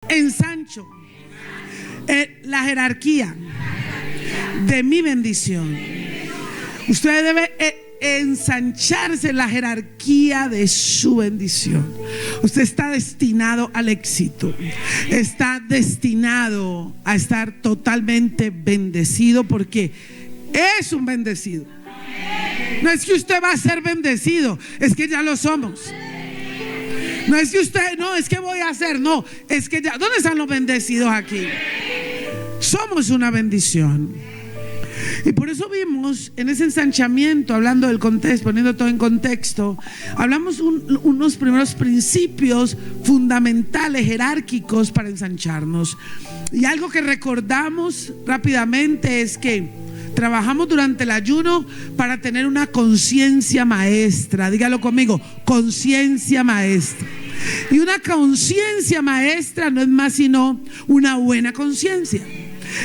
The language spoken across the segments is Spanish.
ensancho la jerarquía de mi bendición. Usted debe ensancharse la jerarquía de su bendición. Usted está destinado al éxito. Está destinado a estar totalmente bendecido, porque es un bendecido. No es que usted va a ser bendecido, es que ya lo somos. No es que usted, no, es que voy a hacer, no, es que ya. ¿Dónde están los bendecidos aquí? Somos una bendición. Y por eso vimos en ese ensanchamiento, hablando del contexto, poniendo todo en contexto, hablamos unos primeros principios fundamentales, jerárquicos, para ensancharnos. Y algo que recordamos rápidamente es que trabajamos durante el ayuno para tener una conciencia maestra. Dígalo conmigo, conciencia maestra. Y una conciencia maestra no es más sino una buena conciencia.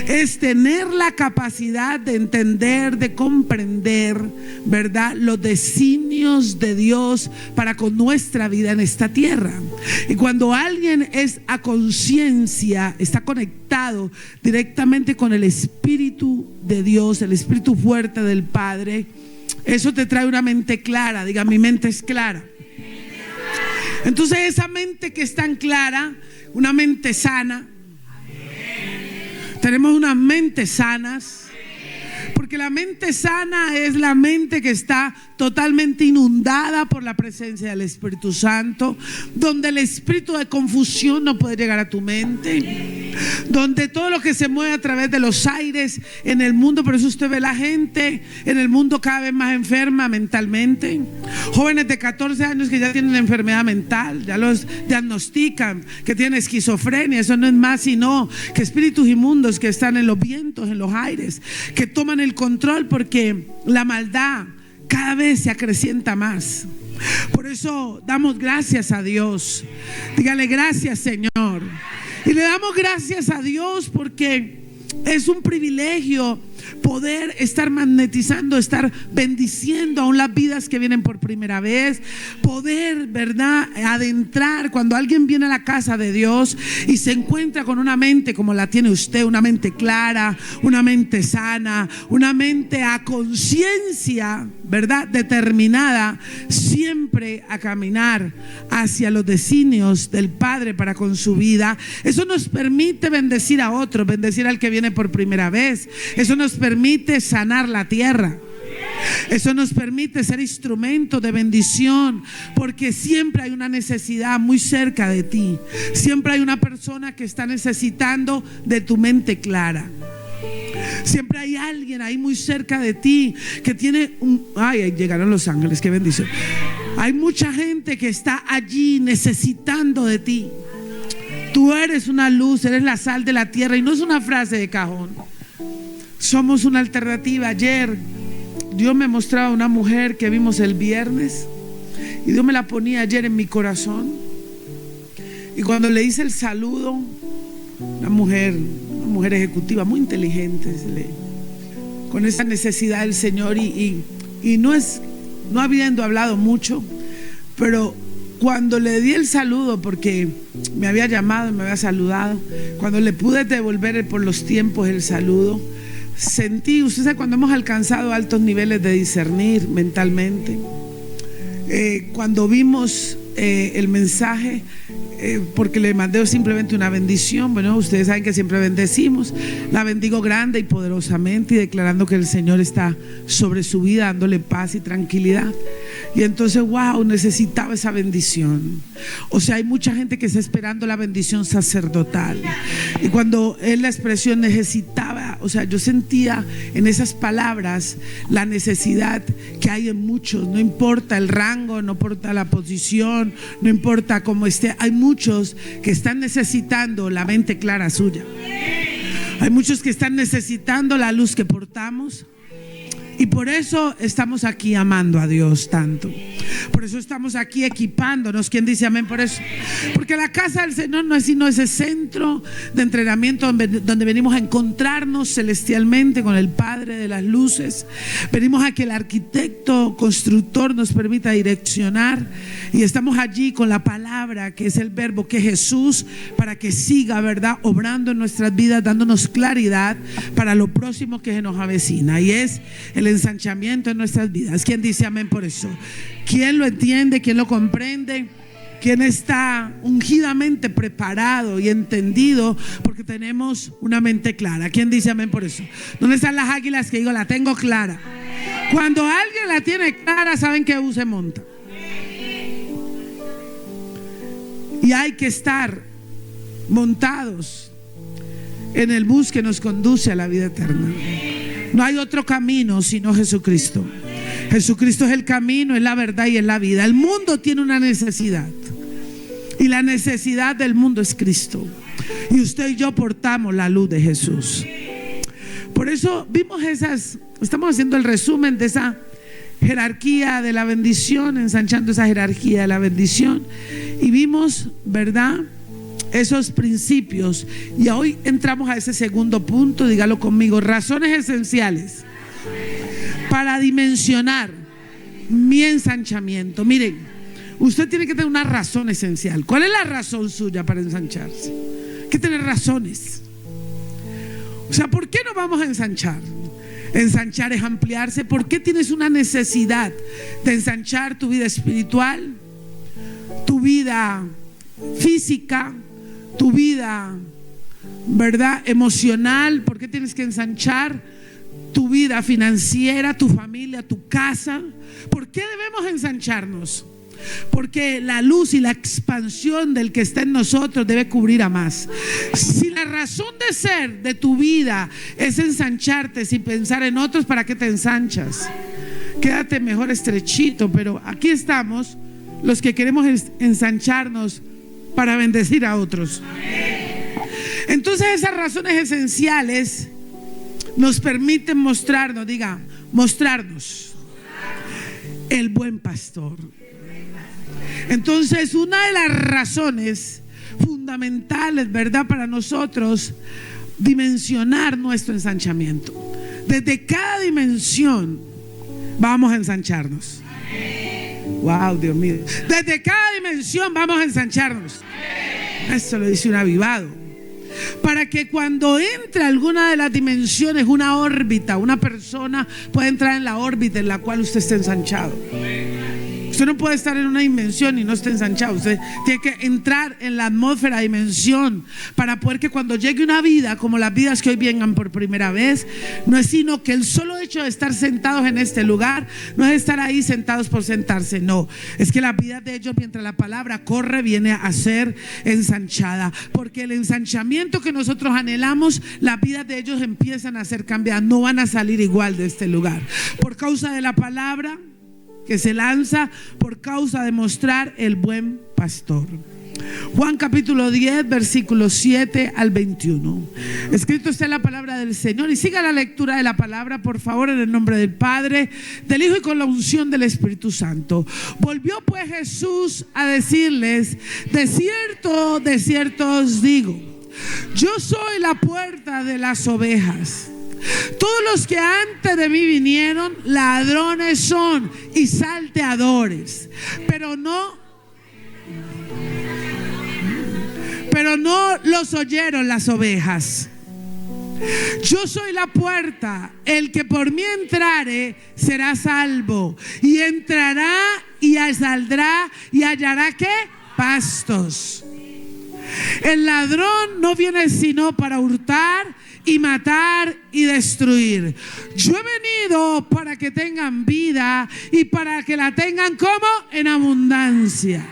Es tener la capacidad de entender, de comprender, ¿verdad?, los designios de Dios para con nuestra vida en esta tierra. Y cuando alguien es a conciencia, está conectado directamente con el Espíritu de Dios, el Espíritu fuerte del Padre, eso te trae una mente clara. Diga, mi mente es clara. Entonces esa mente que es tan clara, una mente sana. Tenemos unas mentes sanas, porque la mente sana es la mente que está totalmente inundada por la presencia del Espíritu Santo, donde el espíritu de confusión no puede llegar a tu mente, donde todo lo que se mueve a través de los aires en el mundo. Por eso usted ve la gente en el mundo cada vez más enferma mentalmente. Jóvenes de 14 años que ya tienen enfermedad mental, ya los diagnostican que tienen esquizofrenia. Eso no es más sino que espíritus inmundos que están en los vientos, en los aires, que toman el control, porque la maldad cada vez se acrecienta más. Por eso damos gracias a Dios. Dígale, gracias, Señor. Y le damos gracias a Dios porque es un privilegio poder estar magnetizando, estar bendiciendo aún las vidas que vienen por primera vez. Poder, ¿verdad?, adentrar cuando alguien viene a la casa de Dios y se encuentra con una mente como la tiene usted, una mente clara, una mente sana, una mente a conciencia, ¿verdad?, determinada siempre a caminar hacia los designios del Padre para con su vida. Eso nos permite bendecir a otros, bendecir al que viene por primera vez. Eso nos permite sanar la tierra. Eso nos permite ser instrumento de bendición, porque siempre hay una necesidad muy cerca de ti. Siempre hay una persona que está necesitando de tu mente clara. Siempre hay alguien ahí muy cerca de ti que tiene ahí llegaron los ángeles, qué bendición. Hay mucha gente que está allí necesitando de ti. Tú eres una luz, eres la sal de la tierra, y no es una frase de cajón. Somos una alternativa. Ayer Dios me mostraba una mujer que vimos el viernes, y Dios me la ponía ayer en mi corazón. Y cuando le hice el saludo, una mujer ejecutiva muy inteligente, con esa necesidad del Señor, y no habiendo hablado mucho, pero cuando le di el saludo, porque me había llamado y me había saludado, cuando le pude devolver por los tiempos el saludo, sentí, usted sabe, cuando hemos alcanzado altos niveles de discernir mentalmente, cuando vimos el mensaje, porque le mandé simplemente una bendición. Bueno, ustedes saben que siempre bendecimos. La bendigo grande y poderosamente, y declarando que el Señor está sobre su vida, dándole paz y tranquilidad. Y entonces, wow, necesitaba esa bendición. O sea, hay mucha gente que está esperando la bendición sacerdotal. Y cuando él la expresión necesitaba, o sea, yo sentía en esas palabras la necesidad que hay en muchos. No importa el rango, no importa la posición, no importa cómo esté. Hay muchos que están necesitando la mente clara suya. Hay muchos que están necesitando la luz que portamos. Y por eso estamos aquí amando a Dios tanto. Por eso estamos aquí equipándonos. ¿Quién dice amén por eso? Porque la casa del Señor no es sino ese centro de entrenamiento donde venimos a encontrarnos celestialmente con el Padre de las luces. Venimos a que el arquitecto constructor nos permita direccionar, y estamos allí con la palabra, que es el verbo, que es Jesús, para que siga, ¿verdad?, obrando en nuestras vidas, dándonos claridad para lo próximo que se nos avecina, y es el ensanchamiento en nuestras vidas. ¿Quién dice amén por eso? ¿Quién lo entiende? ¿Quién lo comprende? ¿Quién está ungidamente preparado y entendido? Porque tenemos una mente clara. ¿Quién dice amén por eso? ¿Dónde están las águilas que digo, la tengo clara? Cuando alguien la tiene clara, saben que se monta. Y hay que estar montados en el bus que nos conduce a la vida eterna. No hay otro camino sino Jesucristo. Jesucristo es el camino, es la verdad y es la vida. El mundo tiene una necesidad, y la necesidad del mundo es Cristo. Y usted y yo portamos la luz de Jesús. Por eso vimos estamos haciendo el resumen de esa jerarquía de la bendición, ensanchando esa jerarquía de la bendición. Y vimos, ¿verdad?, esos principios. Y hoy entramos a ese segundo punto, dígalo conmigo: razones esenciales para dimensionar mi ensanchamiento. Miren, usted tiene que tener una razón esencial. ¿Cuál es la razón suya para ensancharse? Hay que tener razones. O sea, ¿por qué nos vamos a ensanchar? Ensanchar es ampliarse. ¿Por qué tienes una necesidad de ensanchar tu vida espiritual, tu vida física, tu vida, ¿verdad?, emocional? ¿Por qué tienes que ensanchar tu vida financiera, tu familia, tu casa? ¿Por qué debemos ensancharnos? Porque la luz y la expansión del que está en nosotros debe cubrir a más. Si la razón de ser de tu vida es ensancharte sin pensar en otros, ¿para qué te ensanchas? Quédate mejor estrechito. Pero aquí estamos los que queremos ensancharnos para bendecir a otros. Entonces esas razones esenciales nos permiten mostrarnos, mostrarnos el buen pastor. Entonces, una de las razones fundamentales, ¿verdad?, para nosotros dimensionar nuestro ensanchamiento. Desde cada dimensión vamos a ensancharnos. Wow, Dios mío. Desde cada dimensión vamos a ensancharnos. Eso lo dice un avivado. Para que cuando entre alguna de las dimensiones, una órbita, una persona pueda entrar en la órbita en la cual usted esté ensanchado. Usted no puede estar en una dimensión y no esté ensanchado. Usted tiene que entrar en la atmósfera, dimensión, para poder que cuando llegue una vida como las vidas que hoy vengan por primera vez, no es sino que el solo hecho de estar sentados en este lugar, no es estar ahí sentados por sentarse, no, es que la vida de ellos, mientras la palabra corre, viene a ser ensanchada. Porque el ensanchamiento que nosotros anhelamos, las vidas de ellos empiezan a ser cambiadas. No van a salir igual de este lugar por causa de la palabra que se lanza, por causa de mostrar el buen pastor. Juan capítulo 10 versículos 7 al 21. Escrito está en la palabra del Señor. Y siga la lectura de la palabra, por favor, en el nombre del Padre, del Hijo y con la unción del Espíritu Santo. Volvió pues Jesús a decirles: de cierto os digo, yo soy la puerta de las ovejas. Todos los que antes de mí vinieron, ladrones son y salteadores, pero no los oyeron las ovejas. Yo soy la puerta, el que por mí entrare será salvo, y entrará y saldrá y hallará ¿qué? Pastos. El ladrón no viene sino para hurtar y matar y destruir. Yo he venido para que tengan vida y para que la tengan como en abundancia.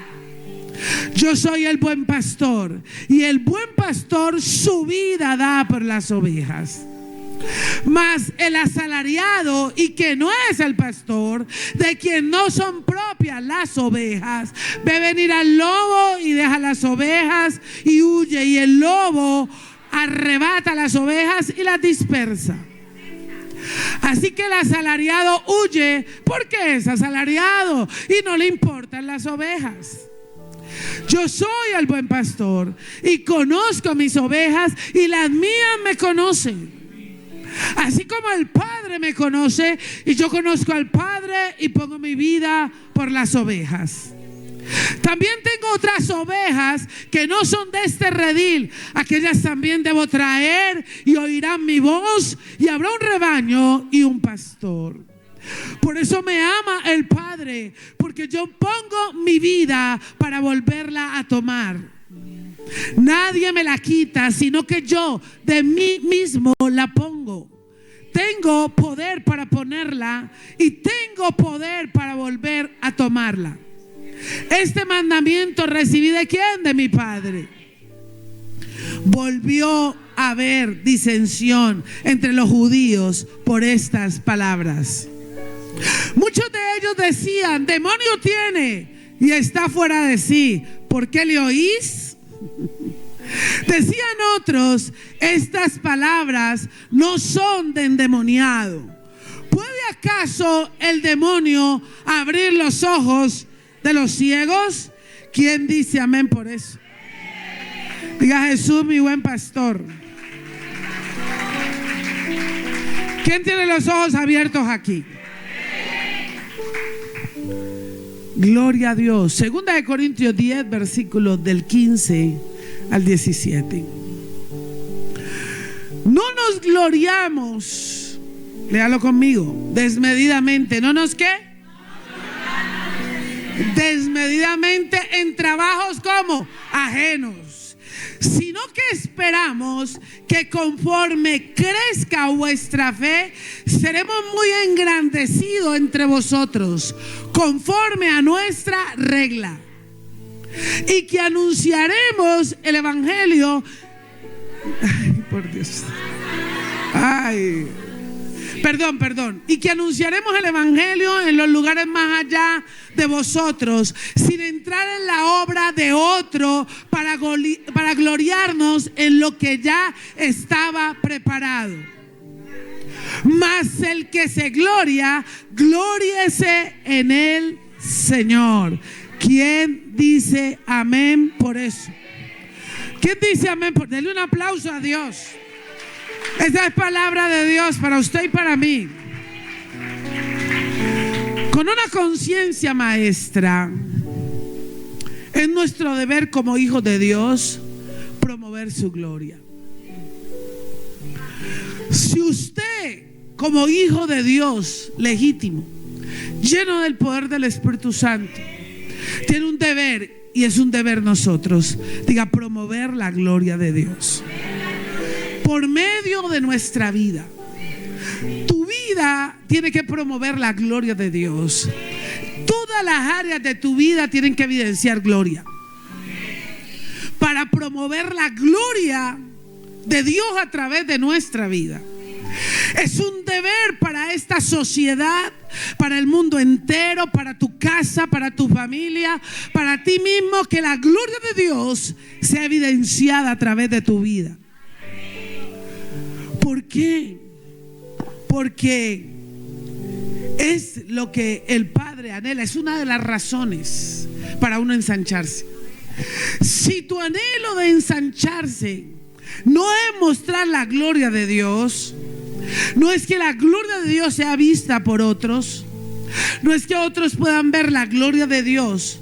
Yo soy el buen pastor, y el buen pastor su vida da por las ovejas. Mas el asalariado, y que no es el pastor, de quien no son propias las ovejas, ve venir al lobo y deja las ovejas y huye, y el lobo arrebata las ovejas y las dispersa. Así que el asalariado huye porque es asalariado y no le importan las ovejas. Yo soy el buen pastor y conozco mis ovejas y las mías me conocen. Así como el Padre me conoce y yo conozco al Padre y pongo mi vida por las ovejas. También tengo otras ovejas que no son de este redil. Aquellas también debo traer y oirán mi voz y habrá un rebaño y un pastor. Por eso me ama el Padre, porque yo pongo mi vida para volverla a tomar. Nadie me la quita, sino que yo de mí mismo la pongo. Tengo poder para ponerla y tengo poder para volver a tomarla. Este mandamiento recibí ¿de quién? De mi Padre. Volvió a haber disensión entre los judíos por estas palabras. Muchos de ellos decían: demonio tiene y está fuera de sí. ¿Por qué le oís? Decían otros: estas palabras no son de endemoniado. ¿Puede acaso el demonio abrir los ojos de los ciegos? ¿Quién dice amén por eso? Diga: Jesús, mi buen pastor. ¿Quién tiene los ojos abiertos aquí? Gloria a Dios. Segunda de Corintios 10, versículos del 15 al 17. No nos gloriamos, léalo conmigo, desmedidamente. ¿No nos qué? Desmedidamente en trabajos como ajenos, sino que esperamos que conforme crezca vuestra fe, seremos muy engrandecidos entre vosotros, conforme a nuestra regla, y que anunciaremos el evangelio. Ay, por Dios. Ay. Perdón. Y que anunciaremos el evangelio en los lugares más allá de vosotros, sin entrar en la obra de otro para gloriarnos en lo que ya estaba preparado. Mas el que se gloria, glóriese en el Señor. ¿Quién dice amén por eso? ¿Quién dice amén? Denle un aplauso a Dios. Esa es palabra de Dios para usted y para mí. Con una conciencia maestra, es nuestro deber como hijos de Dios promover su gloria. Si usted, como hijo de Dios legítimo, lleno del poder del Espíritu Santo, tiene un deber, y es un deber nosotros, diga, promover la gloria de Dios por medio de nuestra vida. Tu vida tiene que promover la gloria de Dios. Todas las áreas de tu vida tienen que evidenciar gloria para promover la gloria de Dios a través de nuestra vida. Es un deber para esta sociedad, para el mundo entero, para tu casa, para tu familia, para ti mismo, que la gloria de Dios sea evidenciada a través de tu vida. ¿Por qué? Porque es lo que el Padre anhela. Es una de las razones para uno ensancharse. Si tu anhelo de ensancharse no es mostrar la gloria de Dios, no es que la gloria de Dios sea vista por otros, no es que otros puedan ver la gloria de Dios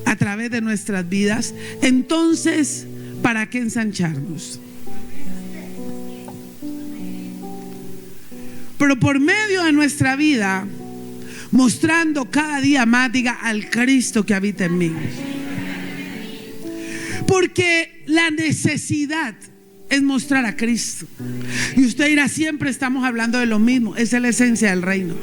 a través de nuestras vidas, entonces, ¿para qué ensancharnos? Pero por medio de nuestra vida, mostrando cada día más, diga, al Cristo que habita en mí. Porque la necesidad es mostrar a Cristo. Y usted dirá: siempre estamos hablando de lo mismo. Esa es la esencia del reino.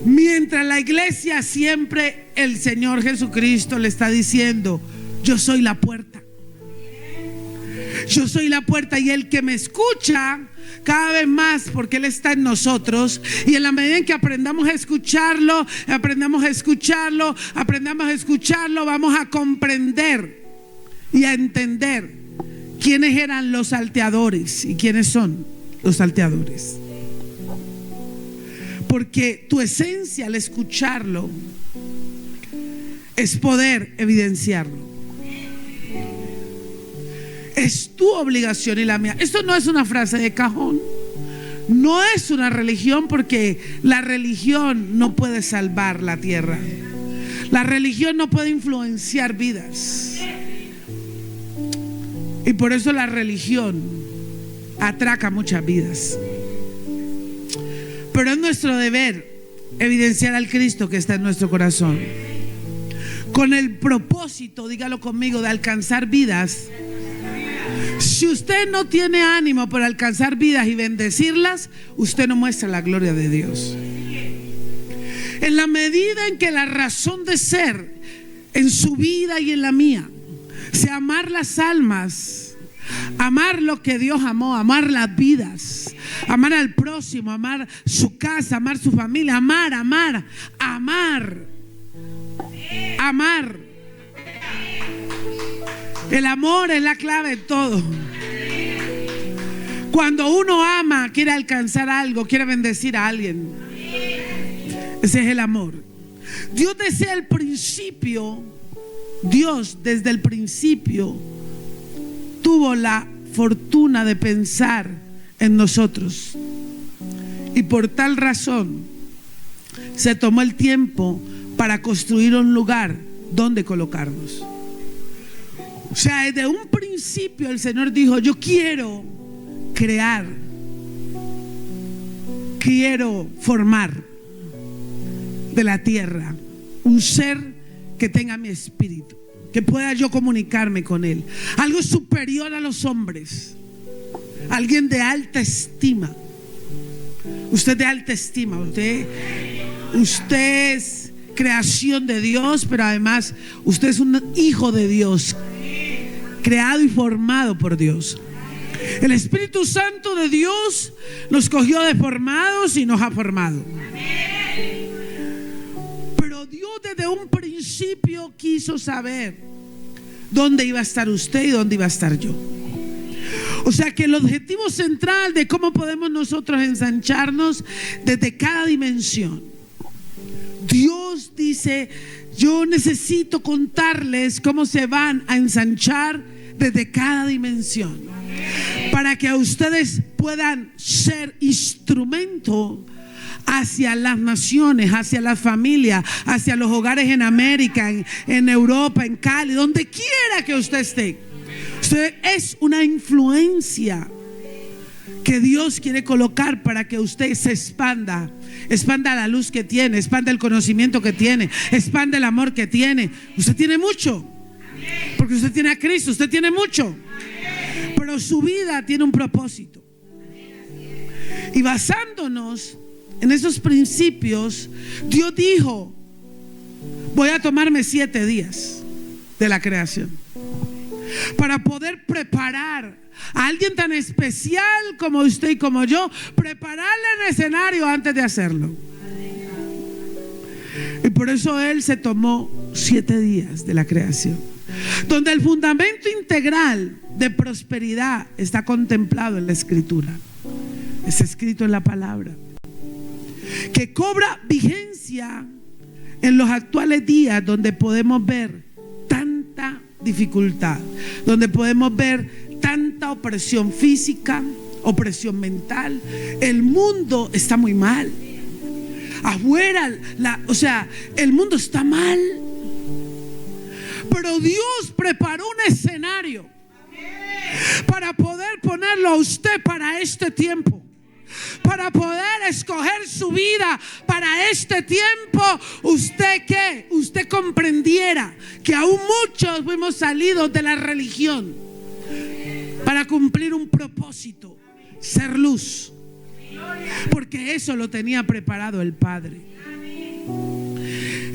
Mientras la iglesia, siempre el Señor Jesucristo le está diciendo: yo soy la puerta. Yo soy la puerta, y el que me escucha cada vez más, porque Él está en nosotros, y en la medida en que aprendamos a escucharlo, vamos a comprender y a entender quiénes eran los salteadores y quiénes son los salteadores. Porque tu esencia al escucharlo es poder evidenciarlo. Es tu obligación y la mía. Esto no es una frase de cajón. No es una religión, porque la religión no puede salvar la tierra. La religión no puede influenciar vidas. Y por eso la religión atraca muchas vidas. Pero es nuestro deber evidenciar al Cristo que está en nuestro corazón, con el propósito, dígalo conmigo, de alcanzar vidas. Si usted no tiene ánimo por alcanzar vidas y bendecirlas, usted no muestra la gloria de Dios. En la medida en que la razón de ser en su vida y en la mía sea amar las almas, amar lo que Dios amó, amar las vidas, amar al próximo, amar su casa, amar su familia, amar. El amor es la clave de todo. Cuando uno ama, quiere alcanzar algo, quiere bendecir a alguien. Ese es el amor. Dios desde el principio, Dios desde el principio tuvo la fortuna de pensar en nosotros. Y por tal razón se tomó el tiempo para construir un lugar donde colocarnos. O sea, desde un principio el Señor dijo: yo quiero crear, quiero formar de la tierra un ser que tenga mi espíritu, que pueda yo comunicarme con él, algo superior a los hombres, alguien de alta estima. Usted de alta estima, usted es creación de Dios, pero además usted es un hijo de Dios, creado y formado por Dios. El Espíritu Santo de Dios nos cogió deformados y nos ha formado. Pero Dios desde un principio quiso saber dónde iba a estar usted y dónde iba a estar yo. O sea que el objetivo central de cómo podemos nosotros ensancharnos desde cada dimensión. Dios dice: yo necesito contarles cómo se van a ensanchar desde cada dimensión, para que ustedes puedan ser instrumento hacia las naciones, hacia las familias, hacia los hogares en América, en Europa, en Cali, donde quiera que usted esté. Usted es una influencia que Dios quiere colocar para que usted se expanda la luz que tiene, expanda el conocimiento que tiene, expanda el amor que tiene. Usted tiene mucho, porque usted tiene a Cristo, usted tiene mucho, pero su vida tiene un propósito. Y basándonos en esos principios, Dios dijo: voy a tomarme 7 días de la creación para poder preparar a alguien tan especial como usted y como yo, prepararle el escenario antes de hacerlo. Y por eso Él se tomó 7 días de la creación, donde el fundamento integral de prosperidad está contemplado en la Escritura. Es escrito en la palabra, que cobra vigencia en los actuales días, donde podemos ver tanta dificultad, donde podemos ver tanta opresión física, opresión mental. El mundo está muy mal. Afuera, el mundo está mal. Pero Dios preparó un escenario para poder ponerlo a usted para este tiempo, para poder escoger su vida para este tiempo. Usted comprendiera que aún muchos hemos salido de la religión para cumplir un propósito, ser luz, porque eso lo tenía preparado el Padre.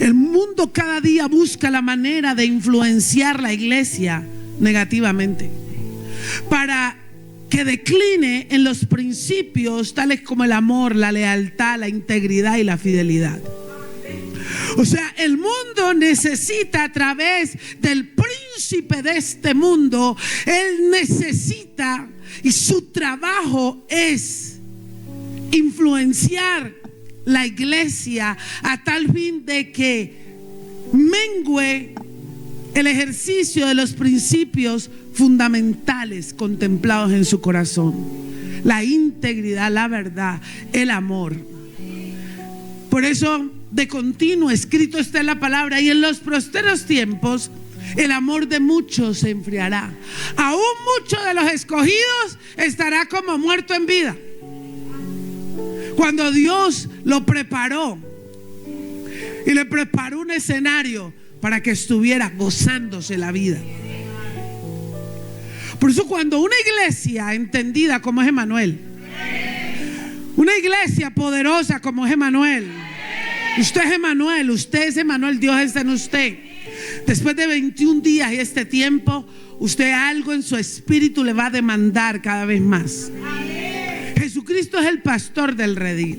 El mundo cada día busca la manera de influenciar la iglesia negativamente, para que decline en los principios tales como el amor, la lealtad, la integridad y la fidelidad. O sea, el mundo necesita, a través del príncipe de este mundo, él necesita, y su trabajo es influenciar la iglesia a tal fin de que mengüe el ejercicio de los principios fundamentales contemplados en su corazón: la integridad, la verdad, el amor. Por eso de continuo escrito está en la palabra: y en los postreros tiempos el amor de muchos se enfriará, aún muchos de los escogidos estará como muerto en vida. Cuando Dios lo preparó y le preparó un escenario para que estuviera gozándose la vida. Por eso cuando una iglesia entendida como es Emmanuel, una iglesia poderosa como es Emmanuel, usted es Emmanuel, usted es Emmanuel, Dios está en usted. Después de 21 días y este tiempo, usted algo en su espíritu le va a demandar cada vez más. Jesucristo es el pastor del redil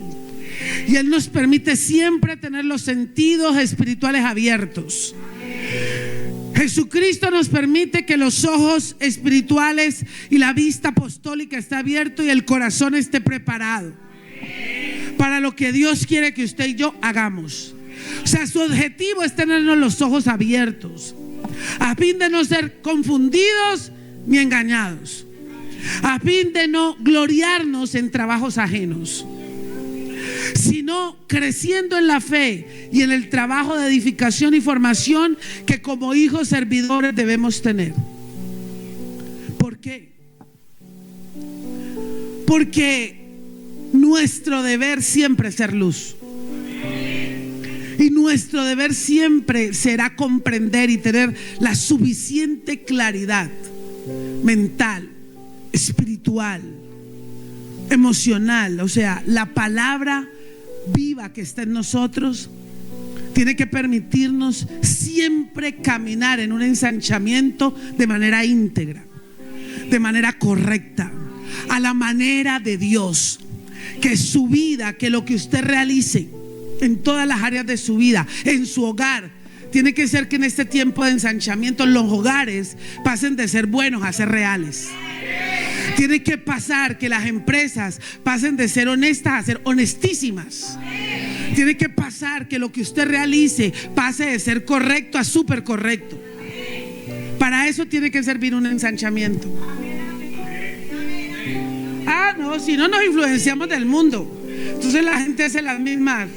y Él nos permite siempre tener los sentidos espirituales abiertos. Jesucristo nos permite que los ojos espirituales y la vista apostólica esté abierto y el corazón esté preparado para lo que Dios quiere que usted y yo hagamos. O sea, su objetivo es tenernos los ojos abiertos a fin de no ser confundidos ni engañados, a fin de no gloriarnos en trabajos ajenos, sino creciendo en la fe y en el trabajo de edificación y formación que como hijos servidores debemos tener. ¿Por qué? Porque nuestro deber siempre es ser luz. Y nuestro deber siempre será comprender y tener la suficiente claridad mental, espiritual, emocional. O sea, la palabra viva que está en nosotros tiene que permitirnos siempre caminar en un ensanchamiento de manera íntegra, de manera correcta, a la manera de Dios. Que su vida, que lo que usted realice en todas las áreas de su vida, en su hogar, tiene que ser que en este tiempo de ensanchamiento los hogares pasen de ser buenos a ser reales. Tiene que pasar que las empresas pasen de ser honestas a ser honestísimas. Tiene que pasar que lo que usted realice pase de ser correcto a súper correcto. Para eso tiene que servir un ensanchamiento. No, si no nos influenciamos del mundo. Entonces la gente hace las mismas,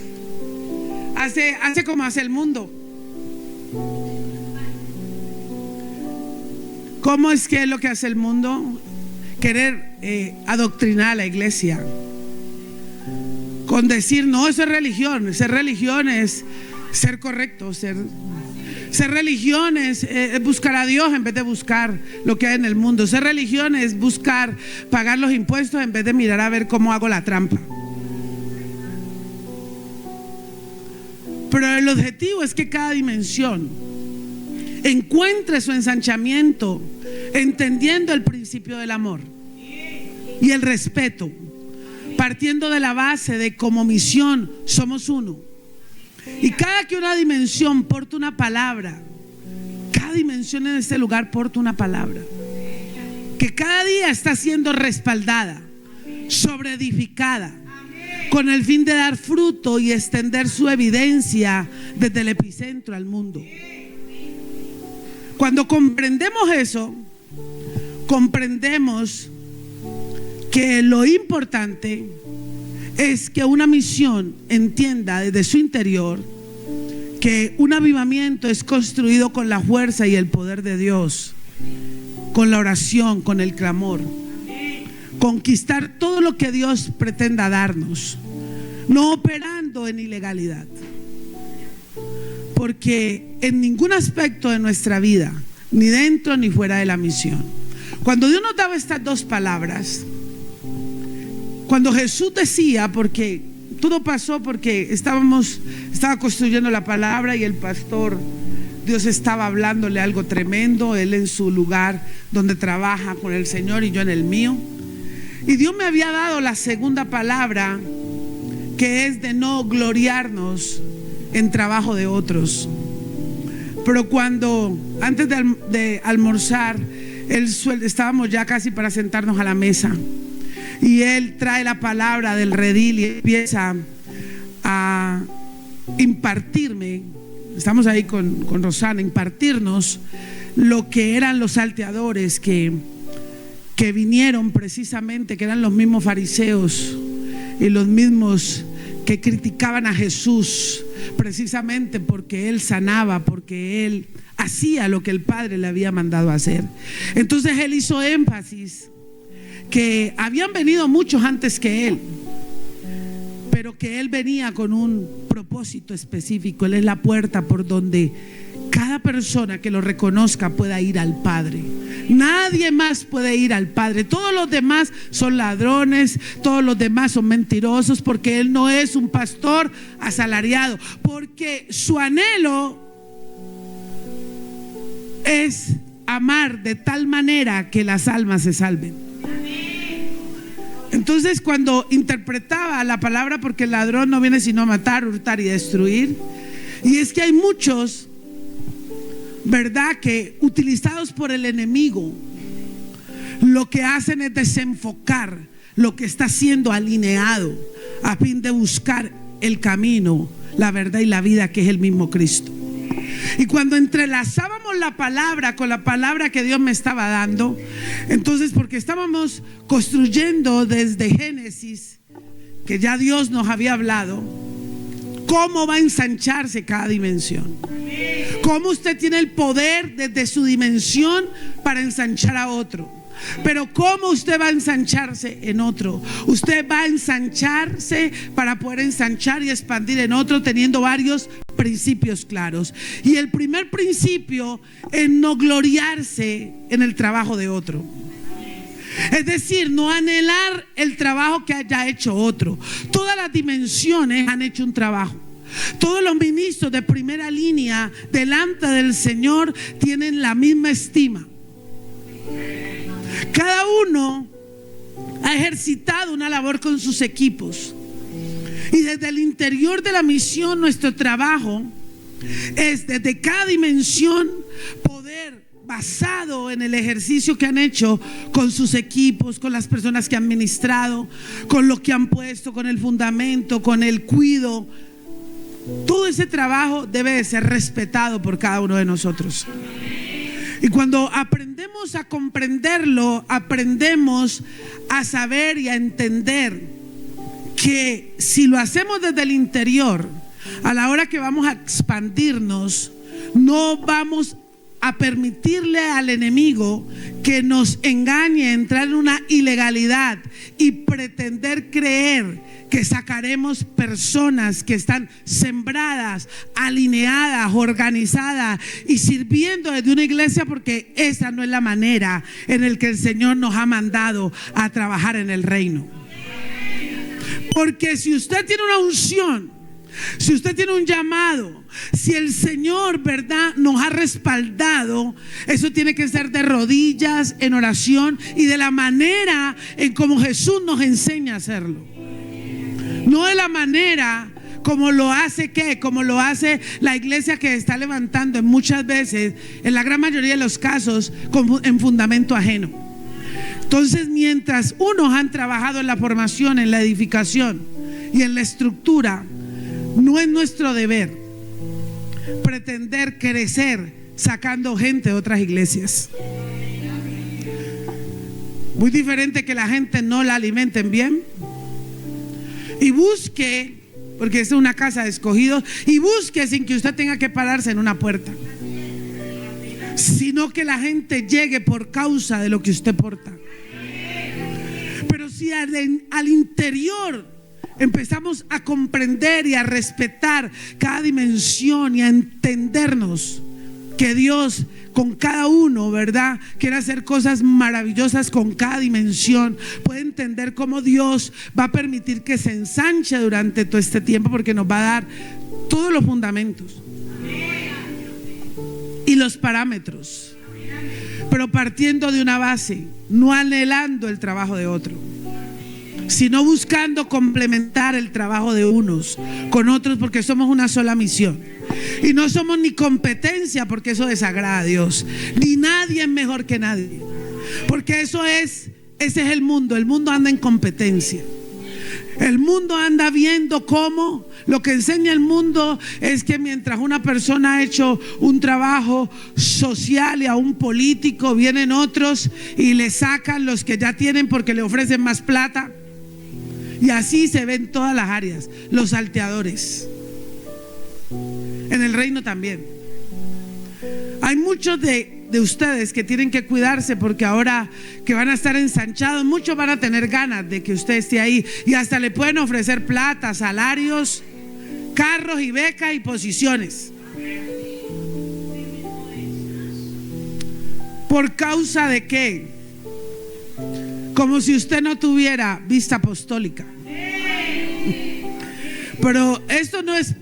hace como hace el mundo. ¿Cómo es que es lo que hace el mundo? Querer adoctrinar a la iglesia con decir, no, eso es religión. Ser religión es ser correcto. Ser religión es buscar a Dios en vez de buscar lo que hay en el mundo. Ser religión es buscar pagar los impuestos en vez de mirar a ver cómo hago la trampa. Pero el objetivo es que cada dimensión encuentre su ensanchamiento entendiendo el principio del amor y el respeto, partiendo de la base de como misión somos uno. Y cada que una dimensión porta una palabra, cada dimensión en este lugar porta una palabra que cada día está siendo respaldada, sobreedificada, con el fin de dar fruto y extender su evidencia desde el epicentro al mundo. Cuando comprendemos eso, comprendemos que lo importante es que una misión entienda desde su interior que un avivamiento es construido con la fuerza y el poder de Dios, con la oración, con el clamor. Conquistar todo lo que Dios pretenda darnos, no operando en ilegalidad, porque en ningún aspecto de nuestra vida, ni dentro ni fuera de la misión, cuando Dios nos daba estas dos palabras, cuando Jesús decía, porque todo pasó porque estaba construyendo la palabra y el pastor, Dios estaba hablándole algo tremendo, él en su lugar donde trabaja con el Señor y yo en el mío. Y Dios me había dado la segunda palabra, que es de no gloriarnos en trabajo de otros. Pero cuando antes de almorzar, estábamos ya casi para sentarnos a la mesa, y él trae la palabra del redil y empieza a impartirme, estamos ahí con Rosana, impartirnos lo que eran los salteadores que vinieron precisamente, que eran los mismos fariseos y los mismos que criticaban a Jesús precisamente porque Él sanaba, porque Él hacía lo que el Padre le había mandado hacer. Entonces Él hizo énfasis que habían venido muchos antes que Él, pero que Él venía con un propósito específico. Él es la puerta por donde cada persona que lo reconozca pueda ir al Padre. Nadie más puede ir al Padre. Todos los demás son ladrones, todos los demás son mentirosos, porque Él no es un pastor asalariado, porque su anhelo es amar de tal manera que las almas se salven. Entonces, cuando interpretaba la palabra, porque el ladrón no viene sino a matar, hurtar y destruir, y es que hay muchos, ¿verdad?, que utilizados por el enemigo, lo que hacen es desenfocar lo que está siendo alineado a fin de buscar el camino, la verdad y la vida, que es el mismo Cristo. Y cuando entrelazábamos la palabra con la palabra que Dios me estaba dando, entonces, porque estábamos construyendo desde Génesis, que ya Dios nos había hablado, cómo va a ensancharse cada dimensión, cómo usted tiene el poder desde su dimensión para ensanchar a otro. Pero ¿cómo usted va a ensancharse en otro? Usted va a ensancharse para poder ensanchar y expandir en otro, teniendo varios principios claros. Y el primer principio es no gloriarse en el trabajo de otro. Es decir, no anhelar el trabajo que haya hecho otro. Todas las dimensiones han hecho un trabajo. Todos los ministros de primera línea delante del Señor tienen la misma estima. Cada uno ha ejercitado una labor con sus equipos. Y desde el interior de la misión, nuestro trabajo es desde cada dimensión poder, basado en el ejercicio que han hecho con sus equipos, con las personas que han ministrado, con lo que han puesto, con el fundamento, con el cuidado. Todo ese trabajo debe de ser respetado por cada uno de nosotros. Y cuando aprendemos a comprenderlo, aprendemos a saber y a entender que si lo hacemos desde el interior, a la hora que vamos a expandirnos, no vamos a permitirle al enemigo que nos engañe, entrar en una ilegalidad y pretender creer que sacaremos personas que están sembradas, alineadas, organizadas y sirviendo desde una iglesia, porque esa no es la manera en la que el Señor nos ha mandado a trabajar en el reino. Porque si usted tiene una unción, si usted tiene un llamado, si el Señor, ¿verdad?, nos ha respaldado, eso tiene que ser de rodillas, en oración y de la manera en como Jesús nos enseña a hacerlo. No de la manera como lo hace como lo hace la iglesia que está levantando muchas veces, en la gran mayoría de los casos, en fundamento ajeno. Entonces, mientras unos han trabajado en la formación, en la edificación y en la estructura, no es nuestro deber pretender crecer sacando gente de otras iglesias. Muy diferente que la gente no la alimenten bien y busque, porque es una casa de escogidos, y busque sin que usted tenga que pararse en una puerta, sino que la gente llegue por causa de lo que usted porta. Pero si al interior empezamos a comprender y a respetar cada dimensión y a entendernos que Dios con cada uno, ¿verdad?, quiere hacer cosas maravillosas con cada dimensión, puede entender cómo Dios va a permitir que se ensanche durante todo este tiempo, porque nos va a dar todos los fundamentos y los parámetros, pero partiendo de una base, no anhelando el trabajo de otro, sino buscando complementar el trabajo de unos con otros, porque somos una sola misión. Y no somos ni competencia, porque eso desagrada a Dios, ni nadie es mejor que nadie, porque ese es el mundo. El mundo anda en competencia. El mundo anda viendo cómo lo que enseña el mundo es que mientras una persona ha hecho un trabajo social y a un político, vienen otros y le sacan los que ya tienen porque le ofrecen más plata. Y así se ven todas las áreas, los salteadores. En el reino también. Hay muchos de ustedes que tienen que cuidarse porque ahora que van a estar ensanchados, muchos van a tener ganas de que usted esté ahí y hasta le pueden ofrecer plata, salarios, carros y becas y posiciones. ¿Por causa de qué? Como si usted no tuviera vista apostólica. Pero esto no es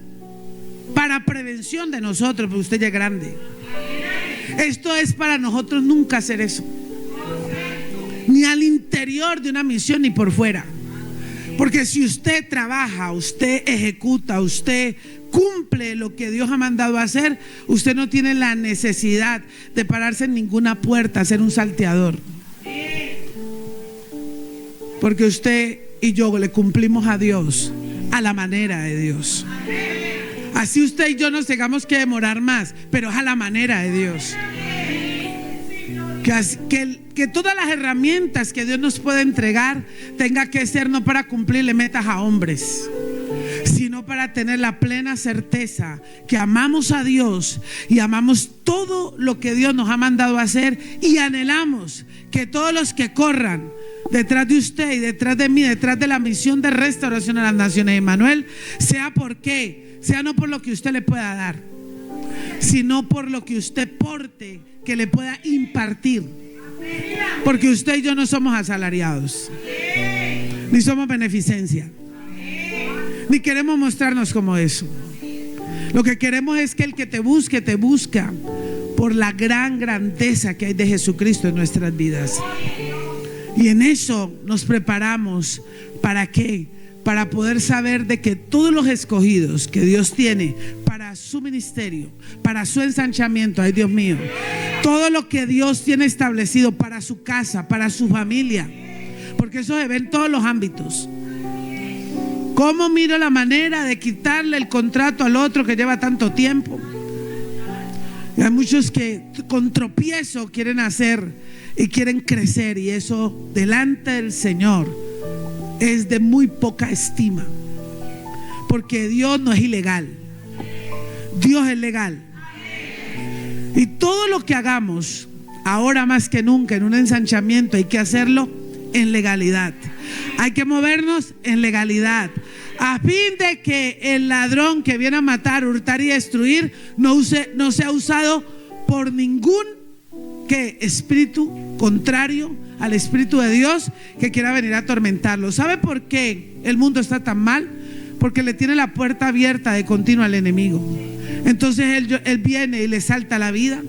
para prevención de nosotros, porque usted ya es grande. Esto es para nosotros nunca hacer eso, ni al interior de una misión ni por fuera. Porque si usted trabaja, usted ejecuta, usted cumple lo que Dios ha mandado a hacer, usted no tiene la necesidad de pararse en ninguna puerta a ser un salteador. Porque usted y yo le cumplimos a Dios a la manera de Dios. Así usted y yo nos tengamos que demorar más, pero es a la manera de Dios. Que todas las herramientas que Dios nos puede entregar tenga que ser no para cumplirle metas a hombres, sino para tener la plena certeza que amamos a Dios y amamos todo lo que Dios nos ha mandado a hacer, y anhelamos que todos los que corran detrás de usted y detrás de mí, detrás de la misión de restauración a las naciones de Emmanuel, sea no por lo que usted le pueda dar, sino por lo que usted porte, que le pueda impartir. Porque usted y yo no somos asalariados, ni somos beneficencia, ni queremos mostrarnos como eso. Lo que queremos es que el que te busca por la gran grandeza que hay de Jesucristo en nuestras vidas. Y en eso nos preparamos. ¿Para qué? Para poder saber de que todos los escogidos que Dios tiene para su ministerio, para su ensanchamiento, ay Dios mío, todo lo que Dios tiene establecido para su casa, para su familia, porque eso se ve en todos los ámbitos. ¿Cómo miro la manera de quitarle el contrato al otro que lleva tanto tiempo? Y hay muchos que con tropiezo quieren hacer y quieren crecer, y eso delante del Señor es de muy poca estima, porque Dios no es ilegal, Dios es legal. Y todo lo que hagamos ahora más que nunca en un ensanchamiento hay que hacerlo en legalidad. Hay que movernos en legalidad, a fin de que el ladrón que viene a matar, hurtar y destruir no sea usado por ningún espíritu contrario al Espíritu de Dios que quiera venir a atormentarlo. ¿Sabe por qué el mundo está tan mal? Porque le tiene la puerta abierta de continuo al enemigo. Entonces él viene y le salta la vida.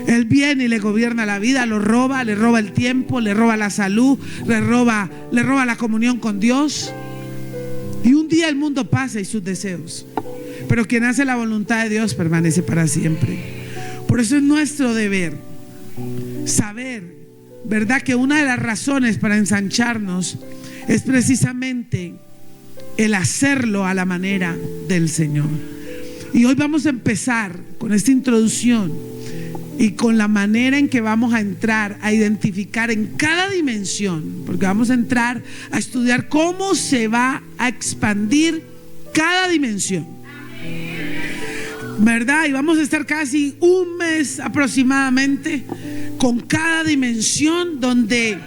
Él viene y le gobierna la vida, le roba el tiempo, le roba la salud, le roba la comunión con Dios. Y un día el mundo pasa y sus deseos, pero quien hace la voluntad de Dios permanece para siempre. Por eso es nuestro deber saber, ¿verdad?, que una de las razones para ensancharnos es precisamente el hacerlo a la manera del Señor. Y hoy vamos a empezar con esta introducción y con la manera en que vamos a entrar a identificar en cada dimensión, porque vamos a entrar a estudiar cómo se va a expandir cada dimensión, ¿verdad? Y vamos a estar casi un mes aproximadamente con cada dimensión, donde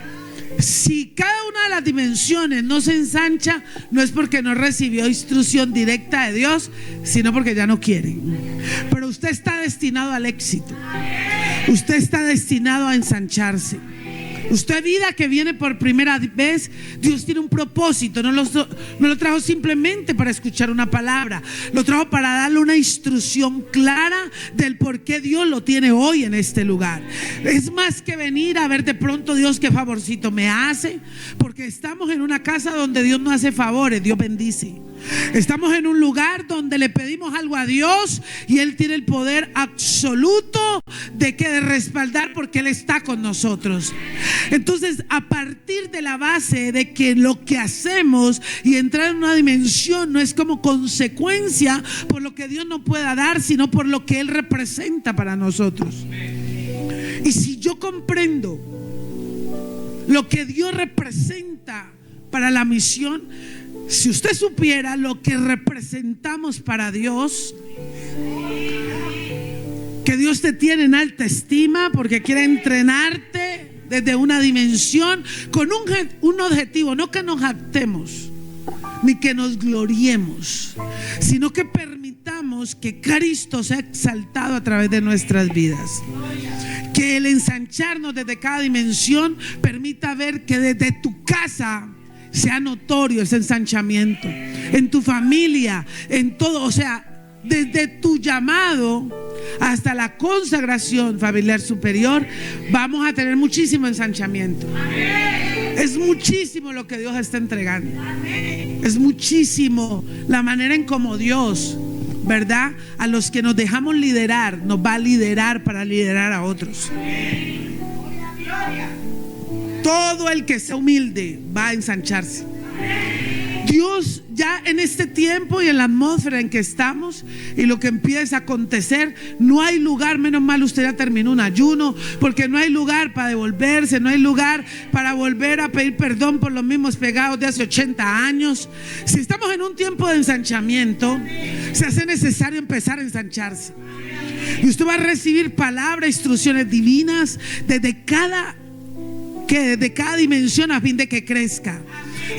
si cada una de las dimensiones no se ensancha, no es porque no recibió instrucción directa de Dios, sino porque ya no quiere. Pero usted está destinado al éxito, usted está destinado a ensancharse. Usted, vida que viene por primera vez, Dios tiene un propósito. No lo trajo simplemente para escuchar una palabra, lo trajo para darle una instrucción clara del por qué Dios lo tiene hoy en este lugar. Es más que venir a ver de pronto Dios qué favorcito me hace, porque estamos en una casa donde Dios no hace favores, Dios bendice. Estamos en un lugar donde le pedimos algo a Dios y Él tiene el poder absoluto de respaldar, porque Él está con nosotros. Entonces, a partir de la base de que lo que hacemos y entrar en una dimensión no es como consecuencia por lo que Dios nos pueda dar, sino por lo que Él representa para nosotros. Y si yo comprendo lo que Dios representa para la misión, si usted supiera lo que representamos para Dios, que Dios te tiene en alta estima porque quiere entrenarte desde una dimensión con un objetivo, no que nos jactemos ni que nos gloriemos, sino que permitamos que Cristo sea exaltado a través de nuestras vidas. Que el ensancharnos desde cada dimensión permita ver que desde tu casa sea notorio ese ensanchamiento, en tu familia, en todo, o sea, desde tu llamado hasta la consagración familiar superior, vamos a tener muchísimo ensanchamiento. Es muchísimo lo que Dios está entregando. Es muchísimo la manera en cómo Dios, ¿verdad?, a los que nos dejamos liderar, nos va a liderar para liderar a otros. Todo el que sea humilde va a ensancharse. Dios, ya en este tiempo y en la atmósfera en que estamos y lo que empieza a acontecer, no hay lugar, menos mal usted ya terminó un ayuno, porque no hay lugar para devolverse, no hay lugar para volver a pedir perdón por los mismos pecados de hace 80 años. Si estamos en un tiempo de ensanchamiento, se hace necesario empezar a ensancharse. Y usted va a recibir palabras, instrucciones divinas desde cada dimensión, a fin de que crezca,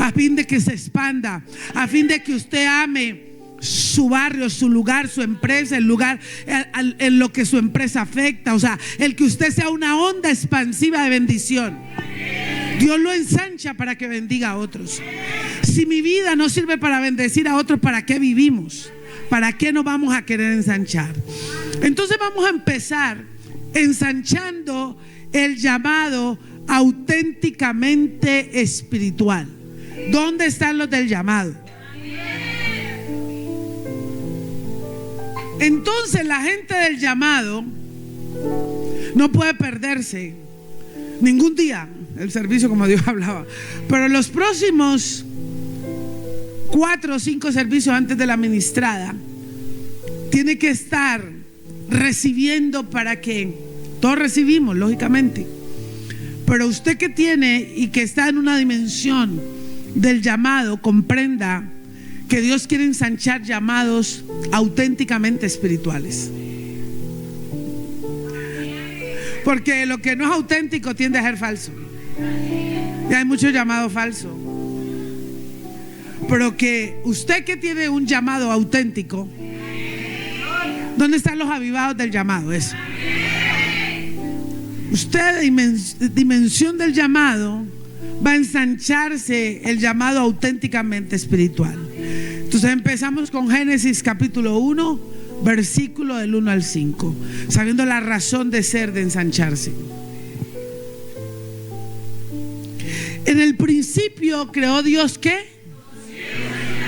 a fin de que se expanda, a fin de que usted ame su barrio, su lugar, su empresa, el lugar en lo que su empresa afecta. O sea, el que usted sea una onda expansiva de bendición. Dios lo ensancha para que bendiga a otros. Si mi vida no sirve para bendecir a otros, ¿para qué vivimos? ¿Para qué nos vamos a querer ensanchar? Entonces vamos a empezar ensanchando el llamado auténticamente espiritual. ¿Dónde están los del llamado? Entonces la gente del llamado no puede perderse ningún día el servicio, como Dios hablaba, pero los próximos 4 o 5 servicios antes de la ministrada tiene que estar recibiendo, para que todos recibimos, lógicamente, pero usted que tiene y que está en una dimensión del llamado, comprenda que Dios quiere ensanchar llamados auténticamente espirituales. Porque lo que no es auténtico tiende a ser falso. Y hay mucho llamado falso. Pero que usted que tiene un llamado auténtico, ¿dónde están los avivados del llamado? Eso. Usted, dimensión del llamado, va a ensancharse el llamado auténticamente espiritual. Entonces empezamos con Génesis capítulo 1, versículo del 1 al 5, sabiendo la razón de ser de ensancharse. En el principio creó Dios, ¿qué?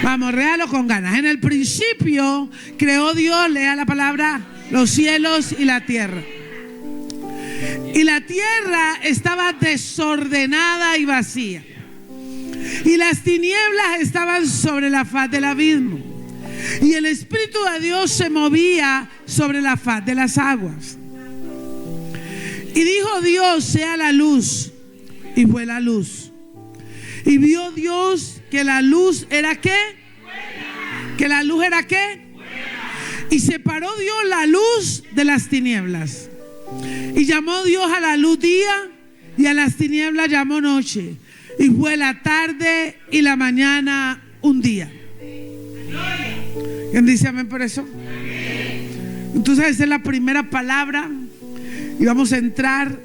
Vamos, léalo con ganas. En el principio creó Dios, lea la palabra, los cielos y la tierra. Y la tierra estaba desordenada y vacía, y las tinieblas estaban sobre la faz del abismo, y el Espíritu de Dios se movía sobre la faz de las aguas. Y dijo Dios: sea la luz. Y fue la luz. Y vio Dios que la luz era ¿qué? Que la luz era ¿qué? Y separó Dios la luz de las tinieblas. Y llamó Dios a la luz día, y a las tinieblas llamó noche. Y fue la tarde y la mañana un día. ¿Quién dice amén por eso? Entonces esa es la primera palabra, y vamos a entrar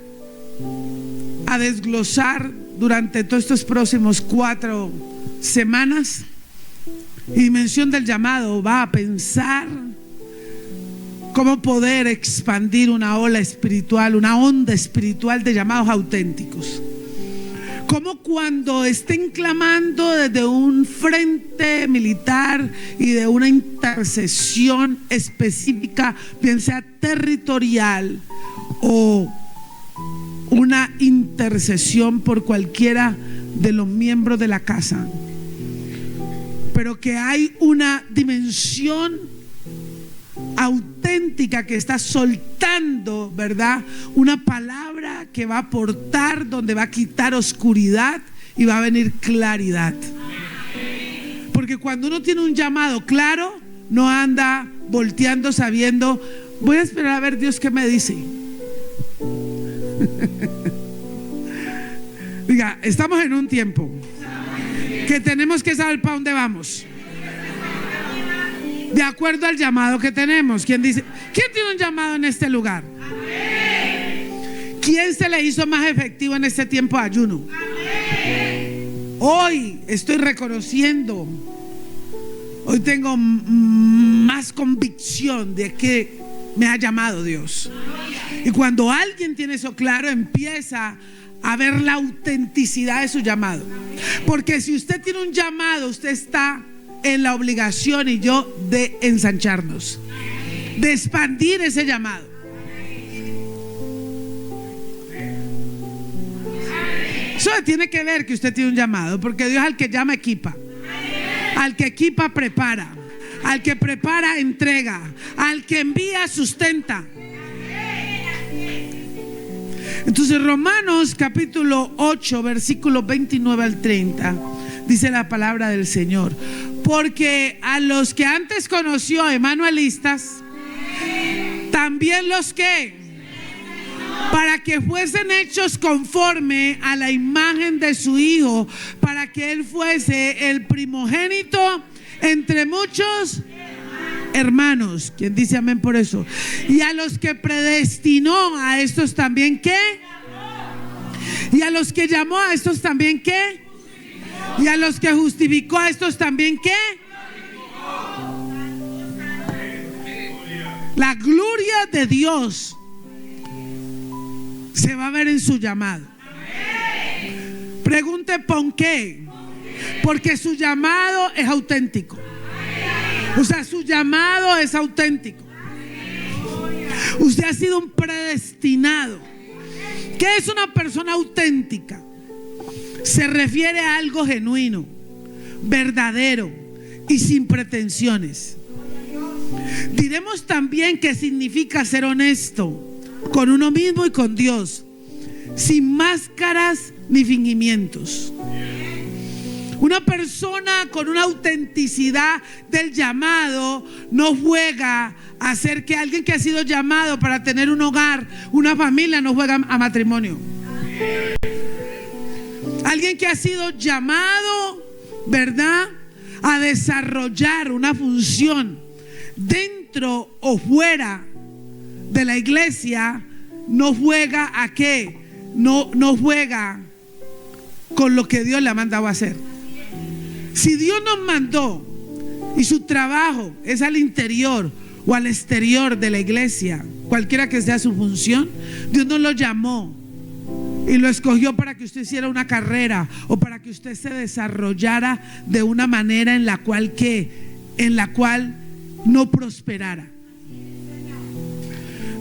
a desglosar durante todos estos próximos 4 semanas. Y dimensión del llamado va a pensar cómo poder expandir una ola espiritual, una onda espiritual de llamados auténticos. Como cuando estén clamando desde un frente militar y de una intercesión específica, bien sea territorial o una intercesión por cualquiera de los miembros de la casa, pero que hay una dimensión auténtica que está soltando, ¿verdad? Una palabra que va a aportar, donde va a quitar oscuridad y va a venir claridad. Porque cuando uno tiene un llamado claro, no anda volteando sabiendo, voy a esperar a ver Dios qué me dice. Diga, estamos en un tiempo que tenemos que saber para dónde vamos, de acuerdo al llamado que tenemos. ¿Quién dice? ¿Quién tiene un llamado en este lugar? ¿Quién se le hizo más efectivo en este tiempo de ayuno? Hoy estoy reconociendo, hoy tengo más convicción de que me ha llamado Dios. Y cuando alguien tiene eso claro, empieza a ver la autenticidad de su llamado. Porque si usted tiene un llamado, usted está en la obligación, y yo, de ensancharnos, de expandir ese llamado. Eso tiene que ver que usted tiene un llamado, porque Dios al que llama equipa, al que equipa prepara, al que prepara entrega, al que envía sustenta. Entonces Romanos capítulo 8 versículos 29 al 30 dice la palabra del Señor: porque a los que antes conoció, emanuelistas, también los que, para que fuesen hechos conforme a la imagen de su Hijo, para que Él fuese el primogénito entre muchos hermanos. ¿Quién dice amén por eso? Y a los que predestinó, a estos también ¿qué? Y a los que llamó, a estos también ¿qué? Y a los que justificó, a estos también ¿qué? La gloria de Dios se va a ver en su llamado. Pregunte ¿por qué? Porque su llamado es auténtico. O sea, su llamado es auténtico. Usted ha sido un predestinado. ¿Qué es una persona auténtica? Se refiere a algo genuino, verdadero y sin pretensiones. Diremos también que significa ser honesto con uno mismo y con Dios, sin máscaras ni fingimientos. Una persona con una autenticidad del llamado no juega a hacer que alguien que ha sido llamado para tener un hogar, una familia, no juega a matrimonio. Alguien que ha sido llamado, ¿verdad?, a desarrollar una función dentro o fuera de la iglesia, no juega a qué, no juega con lo que Dios le ha mandado a hacer. Si Dios nos mandó y su trabajo es al interior o al exterior de la iglesia, cualquiera que sea su función, Dios nos lo llamó y lo escogió para que usted hiciera una carrera o para que usted se desarrollara de una manera en la cual no prosperara.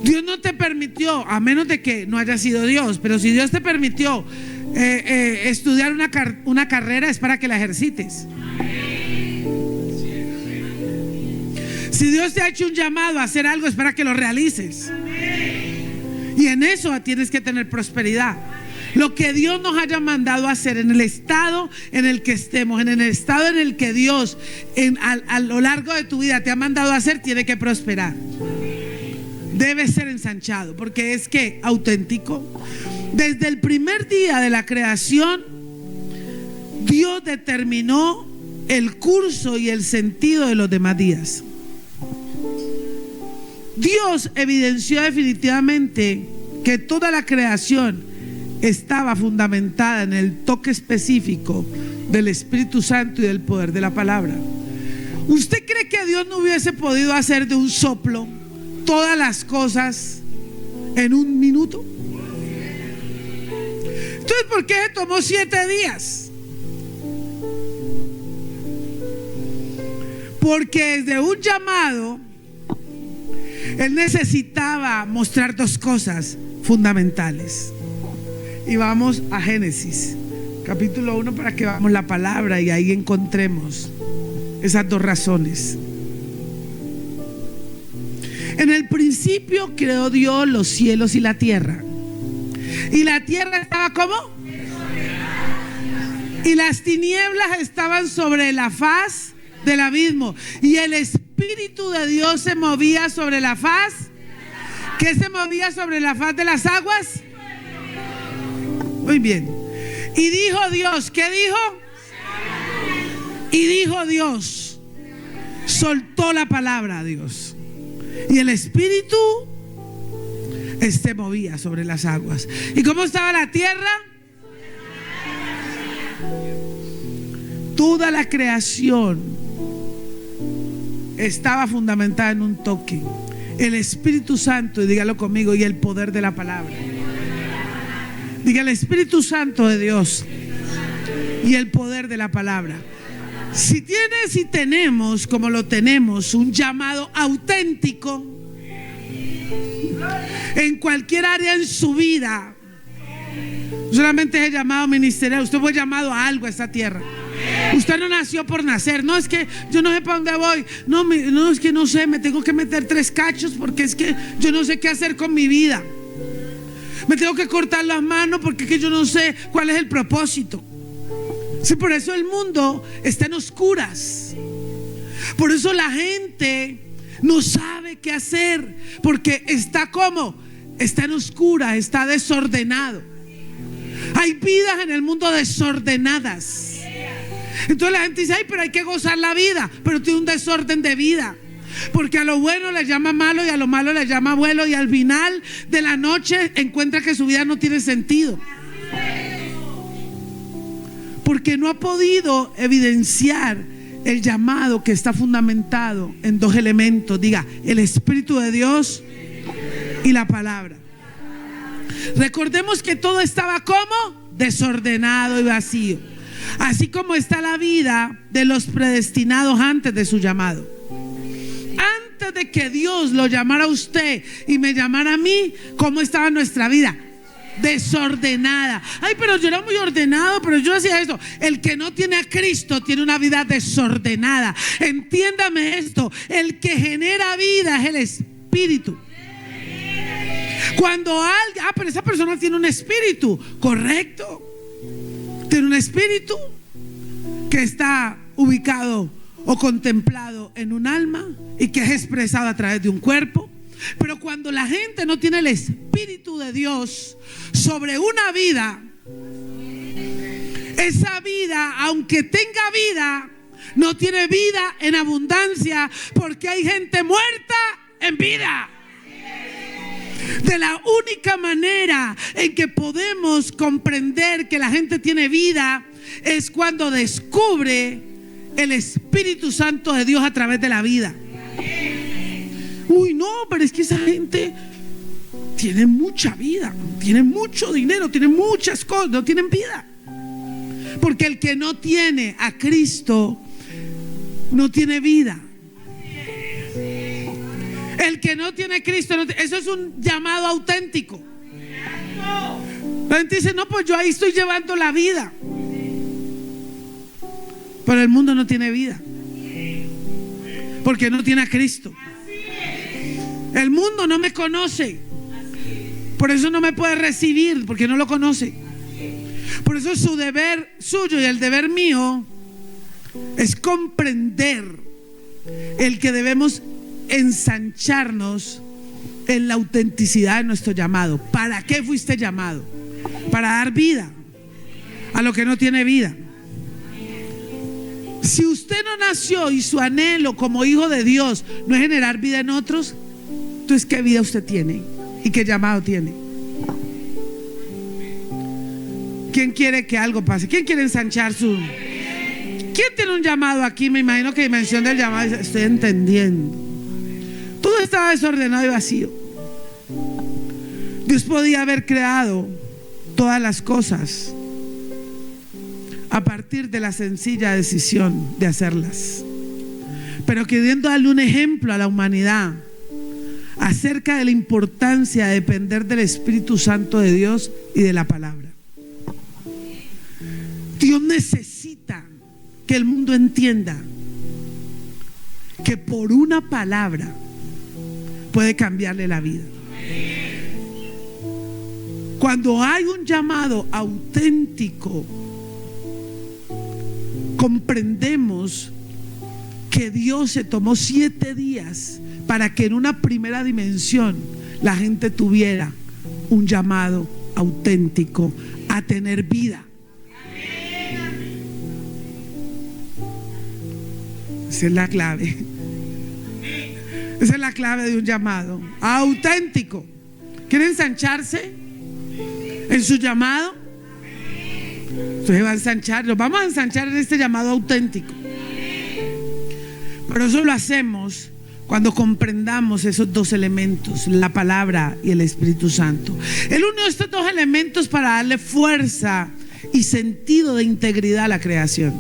Dios no te permitió, a menos de que no haya sido Dios, pero si Dios te permitió estudiar una carrera, es para que la ejercites. Si Dios te ha hecho un llamado a hacer algo, es para que lo realices. Y en eso tienes que tener prosperidad. Lo que Dios nos haya mandado a hacer, en el estado en el que estemos, en el estado en el que Dios a lo largo de tu vida te ha mandado a hacer, tiene que prosperar. Debe ser ensanchado, porque es que auténtico. Desde el primer día de la creación, Dios determinó el curso y el sentido de los demás días. Dios evidenció definitivamente que toda la creación estaba fundamentada en el toque específico del Espíritu Santo y del poder de la palabra. ¿Usted cree que Dios no hubiese podido hacer de un soplo todas las cosas en un minuto? Entonces, ¿por qué se tomó 7 días? Porque desde un llamado él necesitaba mostrar 2 cosas fundamentales. Y vamos a Génesis capítulo 1 para que veamos la palabra y ahí encontremos esas 2 razones. En el principio creó Dios los cielos y la tierra. Y la tierra estaba ¿cómo? Y las tinieblas estaban sobre la faz del abismo. Y el Espíritu de Dios se movía sobre la faz. ¿Qué se movía sobre la faz de las aguas? Muy bien. Y dijo Dios, ¿qué dijo? Y dijo Dios, soltó la palabra a Dios. Y el Espíritu movía sobre las aguas. ¿Y cómo estaba la tierra? Toda la creación estaba fundamentada en un toque. El Espíritu Santo, y dígalo conmigo, y el poder de la palabra. Diga el Espíritu Santo de Dios y el poder de la palabra. Si tenemos, como lo tenemos, un llamado auténtico en cualquier área en su vida, no solamente es el llamado ministerial, usted fue llamado a algo a esta tierra. Usted no nació por nacer. No, es que yo no sé para dónde voy. No, es que no sé, me tengo que meter 3 cachos porque es que yo no sé qué hacer con mi vida. Me tengo que cortar las manos porque es que yo no sé cuál es el propósito. Sí, por eso el mundo está en oscuras. Por eso la gente no sabe qué hacer, porque está como, está en oscura, está desordenado. Hay vidas en el mundo desordenadas. Entonces la gente dice, ay, pero hay que gozar la vida, pero tiene un desorden de vida. Porque a lo bueno le llama malo y a lo malo le llama bueno, y al final de la noche encuentra que su vida no tiene sentido. Porque no ha podido evidenciar el llamado que está fundamentado en 2 elementos. Diga, el Espíritu de Dios y la palabra. Recordemos que todo estaba como desordenado y vacío, así como está la vida de los predestinados antes de su llamado. Antes de que Dios lo llamara a usted y me llamara a mí, ¿cómo estaba nuestra vida? Desordenada. Ay, pero yo era muy ordenado, pero yo hacía esto. El que no tiene a Cristo tiene una vida desordenada. Entiéndame esto: el que genera vida es el Espíritu. Cuando alguien, pero esa persona tiene un espíritu, correcto, tiene un espíritu que está ubicado o contemplado en un alma y que es expresado a través de un cuerpo. Pero cuando la gente no tiene el Espíritu de Dios sobre una vida, esa vida, aunque tenga vida, no tiene vida en abundancia, porque hay gente muerta en vida. De la única manera en que podemos comprender que la gente tiene vida es cuando descubre el Espíritu Santo de Dios a través de la vida. Uy, no, pero es que esa gente tiene mucha vida, tiene mucho dinero, tiene muchas cosas, no tienen vida. Porque el que no tiene a Cristo no tiene vida. El que no tiene a Cristo, eso es un llamado auténtico. La gente dice, no, pues yo ahí estoy llevando la vida. Pero el mundo no tiene vida, porque no tiene a Cristo. El mundo no me conoce, por eso no me puede recibir, porque no lo conoce. Por eso su deber suyo y el deber mío es comprender el que debemos ensancharnos en la autenticidad de nuestro llamado. ¿Para qué fuiste llamado? Para dar vida a lo que no tiene vida. Si usted no nació y su anhelo como hijo de Dios no es generar vida en otros, entonces ¿qué vida usted tiene? ¿Y qué llamado tiene? ¿Quién quiere que algo pase? ¿Quién quiere ensanchar su? ¿Quién tiene un llamado aquí? Me imagino que dimensión del llamado, estoy entendiendo. Todo estaba desordenado y vacío. Dios podía haber creado todas las cosas a partir de la sencilla decisión de hacerlas, pero queriendo darle un ejemplo a la humanidad acerca de la importancia de depender del Espíritu Santo de Dios y de la palabra. Dios necesita que el mundo entienda que por una palabra puede cambiarle la vida. Cuando hay un llamado auténtico, comprendemos que Dios se tomó 7 días para que en una primera dimensión la gente tuviera un llamado auténtico a tener vida. Esa es la clave. Esa es la clave de un llamado auténtico. ¿Quieren ensancharse en su llamado? Entonces va a ensanchar, los vamos a ensanchar en este llamado auténtico. Pero eso lo hacemos cuando comprendamos esos 2 elementos, la palabra y el Espíritu Santo. Él unió estos 2 elementos para darle fuerza y sentido de integridad a la creación.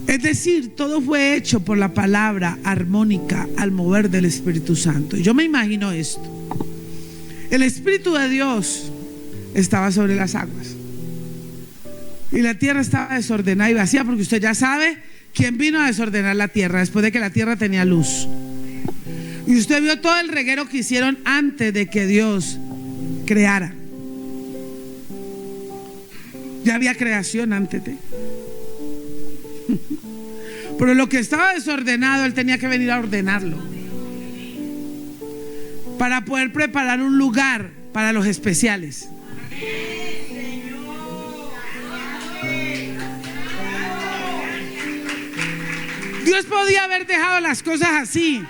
Es decir, todo fue hecho por la palabra armónica al mover del Espíritu Santo. Y yo me imagino esto: el Espíritu de Dios estaba sobre las aguas y la tierra estaba desordenada y vacía, porque usted ya sabe quién vino a desordenar la tierra después de que la tierra tenía luz. Y usted vio todo el reguero que hicieron antes de que Dios creara. Ya había creación antes de. Pero lo que estaba desordenado, Él tenía que venir a ordenarlo para poder preparar un lugar para los especiales. Dios podía haber dejado las cosas así,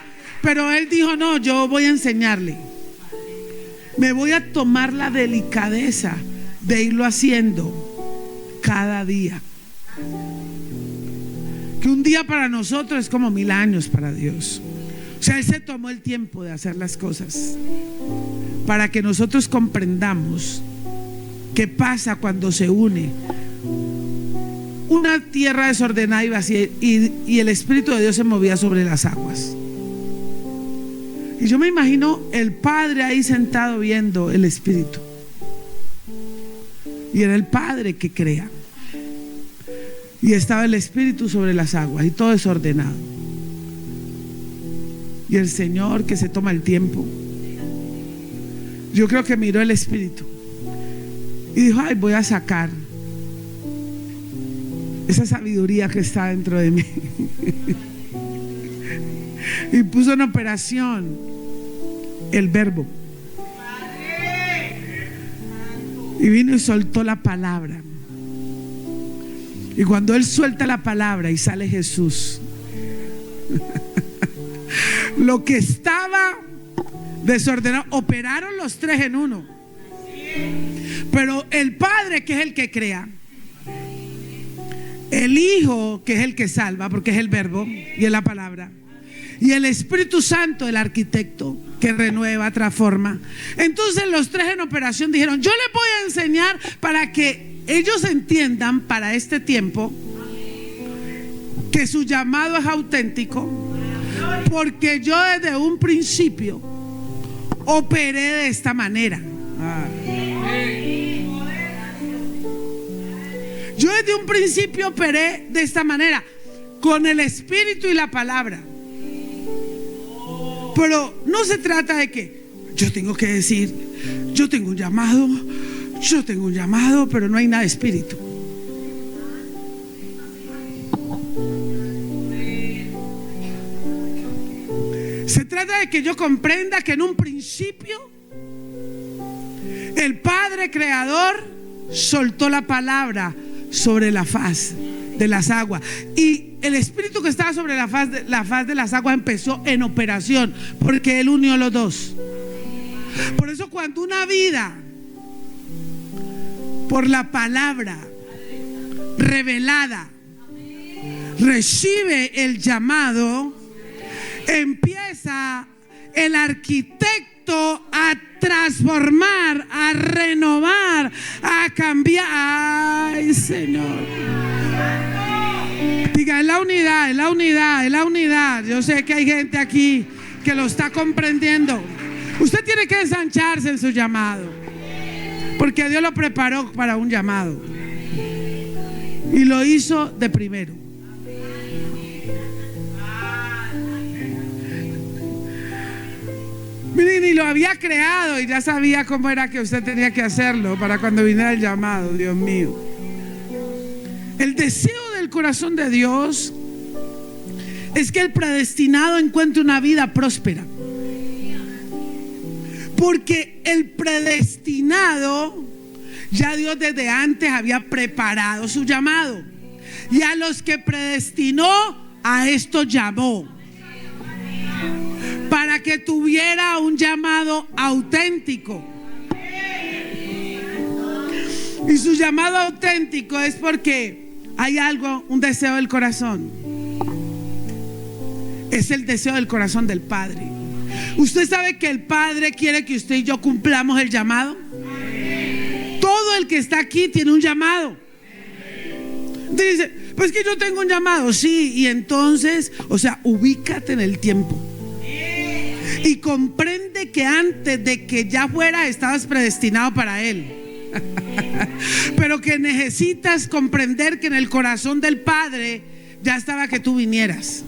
pero Él dijo: no, yo voy a enseñarle. Me voy a tomar la delicadeza de irlo haciendo cada día. Que un día para nosotros es como 1000 años para Dios. O sea, Él se tomó el tiempo de hacer las cosas para que nosotros comprendamos qué pasa cuando se une una tierra desordenada y vacía y el Espíritu de Dios se movía sobre las aguas. Y yo me imagino el Padre ahí sentado viendo el Espíritu, y era el Padre que crea, y estaba el Espíritu sobre las aguas y todo desordenado, y el Señor que se toma el tiempo. Yo creo que miró el Espíritu y dijo: ay, voy a sacar esa sabiduría que está dentro de mí. Y puso en operación el verbo, y vino y soltó la palabra. Y cuando Él suelta la palabra y sale Jesús, lo que estaba desordenado, operaron los 3 en uno. Pero el Padre, que es el que crea, el Hijo, que es el que salva, porque es el verbo y es la palabra, y el Espíritu Santo, el arquitecto, que renueva, transforma. Entonces los 3 en operación dijeron: yo les voy a enseñar para que ellos entiendan para este tiempo que su llamado es auténtico, porque yo desde un principio operé de esta manera. Yo desde un principio operé de esta manera, con el Espíritu y la palabra. Pero no se trata de que yo tengo que decir: yo tengo un llamado, pero no hay nada de espíritu. Se trata de que yo comprenda que en un principio el Padre Creador soltó la palabra sobre la faz de las aguas, y el Espíritu que estaba sobre la faz de las aguas empezó en operación, porque Él unió los 2. Por eso cuando una vida, por la palabra revelada, recibe el llamado, empieza el arquitecto dispuesto a transformar, a renovar, a cambiar. Ay, Señor. Diga, es la unidad, es la unidad, es la unidad. Yo sé que hay gente aquí que lo está comprendiendo. Usted tiene que ensancharse en su llamado, porque Dios lo preparó para un llamado y lo hizo de primero. Miren, y lo había creado y ya sabía cómo era que usted tenía que hacerlo para cuando viniera el llamado. Dios mío. El deseo del corazón de Dios es que el predestinado encuentre una vida próspera, porque el predestinado, ya Dios desde antes había preparado su llamado, y a los que predestinó, a esto llamó, para que tuviera un llamado auténtico. Y su llamado auténtico es porque hay algo, un deseo del corazón. Es el deseo del corazón del Padre. Usted sabe que el Padre quiere que usted y yo cumplamos el llamado. Todo el que está aquí tiene un llamado. Dice, pues que yo tengo un llamado. Sí, y entonces, o sea, ubícate en el tiempo y comprende que antes de que ya fuera estabas predestinado para él. Pero que necesitas comprender que en el corazón del Padre ya estaba que tú vinieras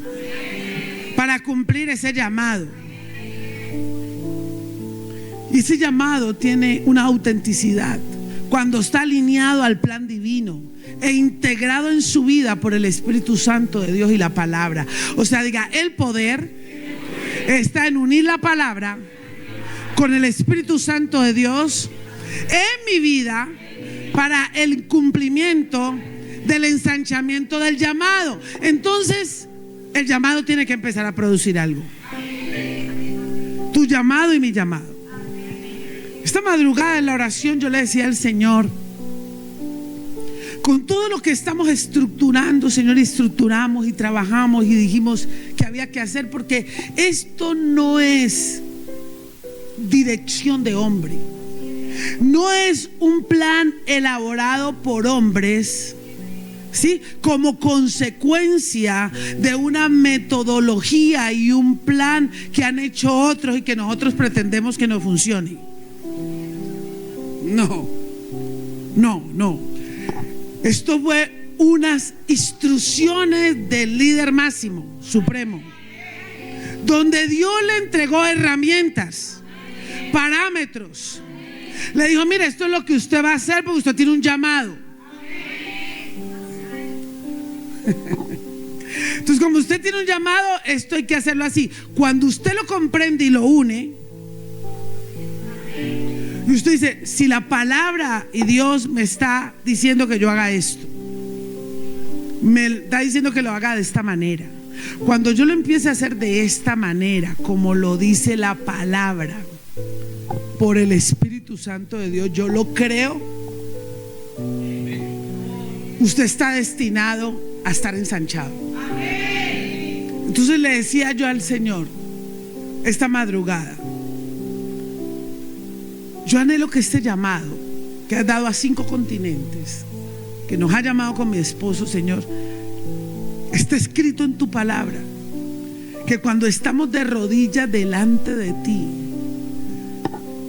para cumplir ese llamado. Y ese llamado tiene una autenticidad cuando está alineado al plan divino e integrado en su vida por el Espíritu Santo de Dios y la palabra. O sea, diga, el poder está en unir la palabra con el Espíritu Santo de Dios en mi vida para el cumplimiento del ensanchamiento del llamado. Entonces, el llamado tiene que empezar a producir algo. Tu llamado y mi llamado. Esta madrugada en la oración yo le decía al Señor, con todo lo que estamos estructurando, Señor, estructuramos y trabajamos y dijimos que había que hacer, porque esto no es dirección de hombre, no es un plan elaborado por hombres, ¿sí? Como consecuencia de una metodología y un plan que han hecho otros y que nosotros pretendemos que no funcione. No. Esto fue unas instrucciones del líder máximo, supremo, donde Dios le entregó herramientas, parámetros. Le dijo, mire, esto es lo que usted va a hacer porque usted tiene un llamado. Entonces, como usted tiene un llamado, esto hay que hacerlo así. Cuando usted lo comprende y lo une, y usted dice, si la palabra y Dios me está diciendo que yo haga esto, me está diciendo que lo haga de esta manera. Cuando yo lo empiece a hacer de esta manera, como lo dice la palabra, por el Espíritu Santo de Dios, yo lo creo, usted está destinado a estar ensanchado. Entonces le decía yo al Señor esta madrugada, yo anhelo que este llamado que has dado a 5 continentes, que nos ha llamado con mi esposo, Señor, esté escrito en tu palabra, que cuando estamos de rodillas delante de ti,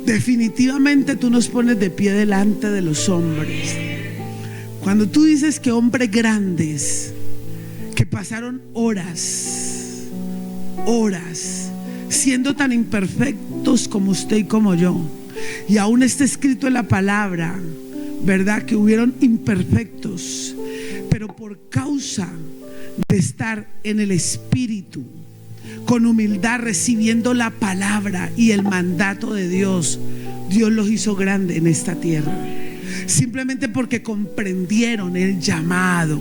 definitivamente tú nos pones de pie delante de los hombres. Cuando tú dices que hombres grandes que pasaron horas siendo tan imperfectos como usted y como yo, y aún está escrito en la palabra, ¿verdad? Que hubieron imperfectos, pero por causa de estar en el Espíritu, con humildad, recibiendo la palabra y el mandato de Dios, Dios los hizo grandes en esta tierra, simplemente porque comprendieron el llamado.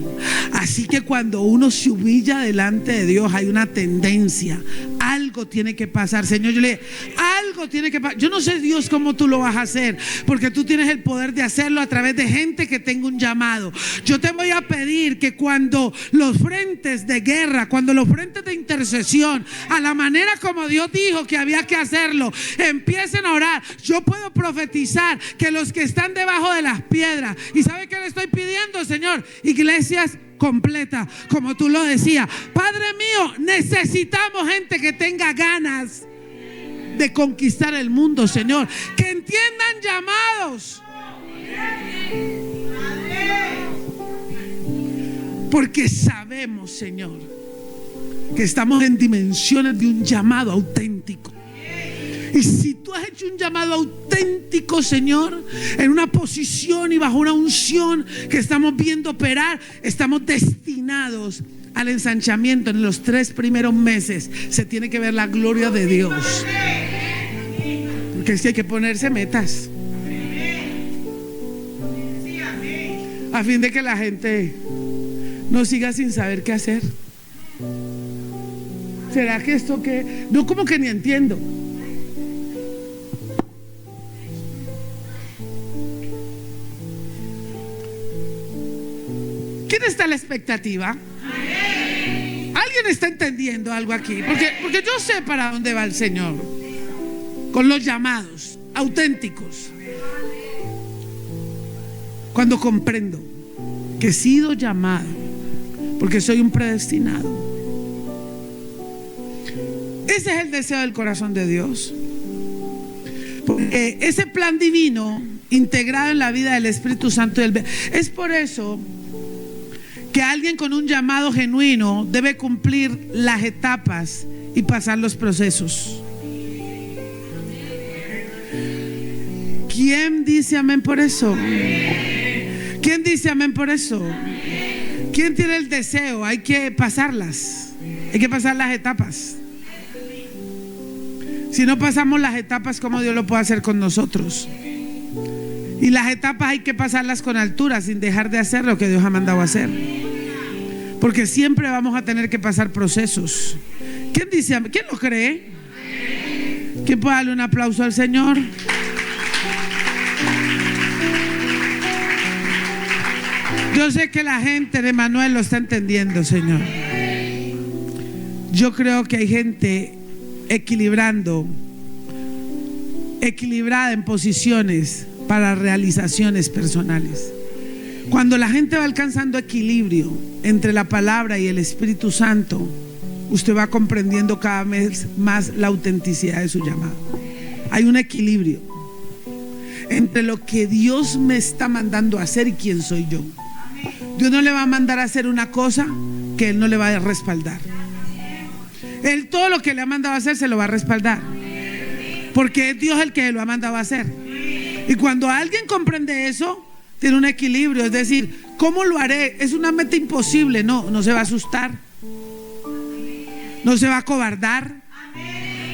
Así que cuando uno se humilla delante de Dios, hay una tendencia, algo tiene que pasar. Señor, yo le digo, algo algo tiene que pasar. Yo no sé, Dios, cómo tú lo vas a hacer, porque tú tienes el poder de hacerlo a través de gente que tenga un llamado. Yo te voy a pedir que cuando los frentes de guerra, cuando los frentes de intercesión, a la manera como Dios dijo que había que hacerlo, empiecen a orar. Yo puedo profetizar que los que están debajo de las piedras, ¿y sabe qué le estoy pidiendo, Señor? Iglesias completa, como tú lo decías. Padre mío, necesitamos gente que tenga ganas de conquistar el mundo, Señor, que entiendan llamados, porque sabemos, Señor, que estamos en dimensiones de un llamado auténtico. Y si tú has hecho un llamado auténtico, Señor, en una posición y bajo una unción que estamos viendo operar, estamos destinados al ensanchamiento. En los 3 primeros meses se tiene que ver la gloria de Dios, porque es que hay que ponerse metas a fin de que la gente no siga sin saber qué hacer. ¿Será que esto que? No, como que ni entiendo. ¿Quién está a la expectativa? ¿Alguien está entendiendo algo aquí? Porque yo sé para dónde va el Señor con los llamados auténticos. Cuando comprendo que he sido llamado porque soy un predestinado. Ese es el deseo del corazón de Dios. Porque ese plan divino integrado en la vida del Espíritu Santo es por eso que alguien con un llamado genuino debe cumplir las etapas y pasar los procesos. ¿Quién dice amén por eso? ¿Quién dice amén por eso? ¿Quién tiene el deseo? Hay que pasarlas. Hay que pasar las etapas. Si no pasamos las etapas, ¿cómo Dios lo puede hacer con nosotros? Y las etapas hay que pasarlas con altura, sin dejar de hacer lo que Dios ha mandado a hacer. Porque siempre vamos a tener que pasar procesos. ¿Quién dice amén? ¿Quién lo cree? ¿Quién puede darle un aplauso al Señor? Yo sé que la gente de Manuel lo está entendiendo, Señor. Yo creo que hay gente equilibrada en posiciones para realizaciones personales. Cuando la gente va alcanzando equilibrio entre la palabra y el Espíritu Santo, usted va comprendiendo cada vez más la autenticidad de su llamado. Hay un equilibrio entre lo que Dios me está mandando a hacer y quién soy yo. Dios no le va a mandar a hacer una cosa que Él no le va a respaldar. Él todo lo que le ha mandado a hacer se lo va a respaldar, porque es Dios el que lo ha mandado a hacer. Y cuando alguien comprende eso, tiene un equilibrio. Es decir, ¿cómo lo haré? Es una meta imposible. No se va a asustar, no se va a acobardar,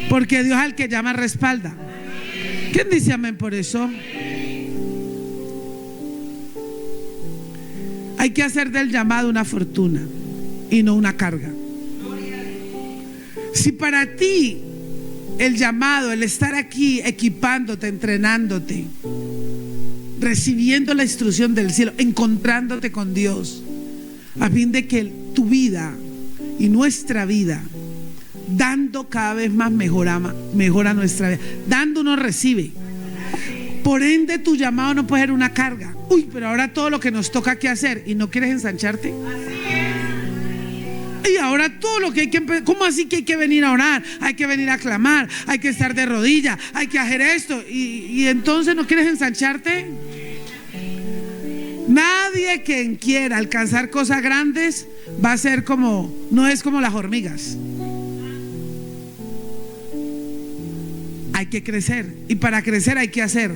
porque Dios al que llama respalda. ¿Quién dice amén por eso? Hay que hacer del llamado una fortuna y no una carga. Si para ti el llamado, el estar aquí equipándote, entrenándote, recibiendo la instrucción del cielo, encontrándote con Dios, a fin de que tu vida y nuestra vida, dando cada vez más mejora nuestra vida. Dando uno recibe. Por ende, tu llamado no puede ser una carga. Uy, pero ahora todo lo que nos toca que hacer, ¿y no quieres ensancharte? Y ahora todo lo que hay que, ¿cómo así que hay que venir a orar? Hay que venir a clamar, hay que estar de rodillas, hay que hacer esto. Y entonces ¿no quieres ensancharte? Nadie que quiera alcanzar cosas grandes va a ser como, no es como las hormigas. Hay que crecer, y para crecer hay que hacer,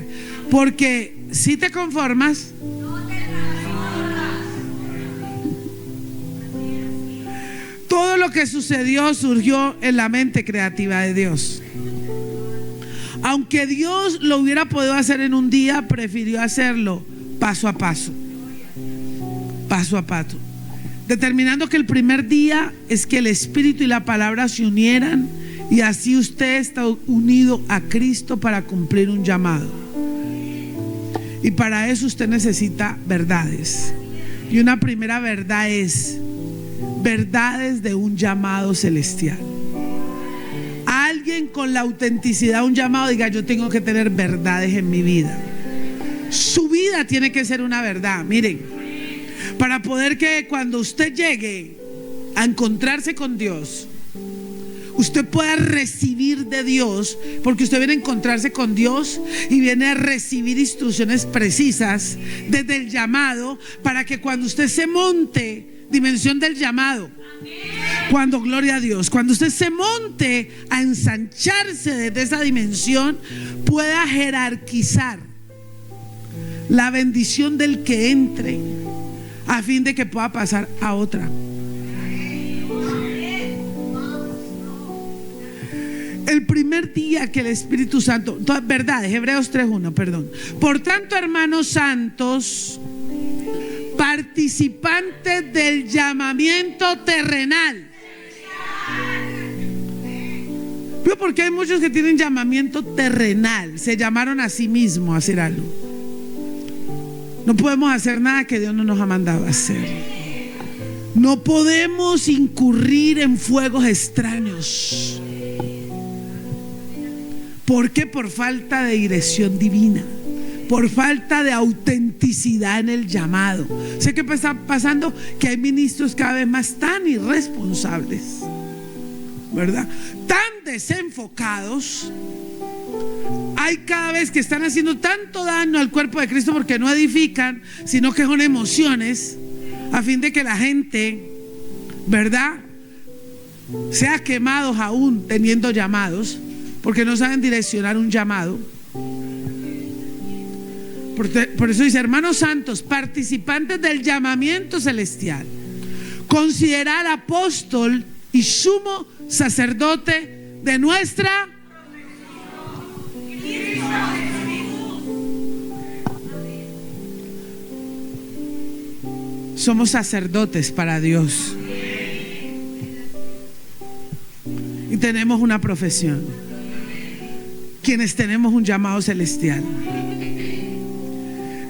porque si te conformas, todo lo que sucedió surgió en la mente creativa de Dios. Aunque Dios lo hubiera podido hacer en un día, prefirió hacerlo paso a paso, determinando que el primer día es que el Espíritu y la palabra se unieran Y así usted está unido a Cristo para cumplir un llamado. Y para eso usted necesita verdades. Y una primera verdad es verdades de un llamado celestial. Alguien con la autenticidad de un llamado diga: yo tengo que tener verdades en mi vida. Su vida tiene que ser una verdad. Miren, para poder que cuando usted llegue a encontrarse con Dios, usted pueda recibir de Dios, porque usted viene a encontrarse con Dios y viene a recibir instrucciones precisas desde el llamado, para que cuando usted se monte, dimensión del llamado, cuando, gloria a Dios, cuando usted se monte a ensancharse desde esa dimensión, pueda jerarquizar la bendición del que entre, a fin de que pueda pasar a otra. El primer día que el Espíritu Santo, todas verdades, Hebreos 3:1, perdón. Por tanto, hermanos santos, participantes del llamamiento terrenal. Pero porque hay muchos que tienen llamamiento terrenal, se llamaron a sí mismos a hacer algo. No podemos hacer nada que Dios no nos ha mandado a hacer. No podemos incurrir en fuegos extraños. ¿Por qué? Por falta de dirección divina, por falta de autenticidad en el llamado. Sé que está pasando que hay ministros cada vez más tan irresponsables, ¿verdad? Tan desenfocados. Hay cada vez que están haciendo tanto daño al cuerpo de Cristo, porque no edifican, sino que son emociones, a fin de que la gente, ¿verdad?, sea quemados aún teniendo llamados, porque no saben direccionar un llamado. Por eso dice: hermanos santos, participantes del llamamiento celestial, considerad apóstol y sumo sacerdote de nuestra. Somos sacerdotes para Dios y tenemos una profesión, quienes tenemos un llamado celestial.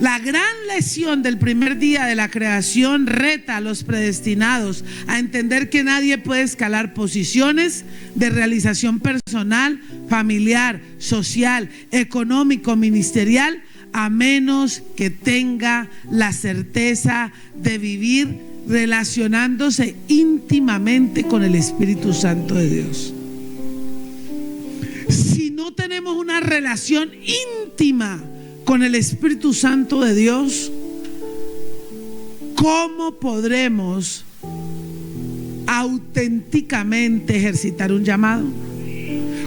La gran lección del primer día de la creación reta a los predestinados a entender que nadie puede escalar posiciones de realización personal, familiar, social, económico, ministerial, a menos que tenga la certeza de vivir relacionándose íntimamente con el Espíritu Santo de Dios. Si no tenemos una relación íntima con el Espíritu Santo de Dios, ¿cómo podremos auténticamente ejercitar un llamado?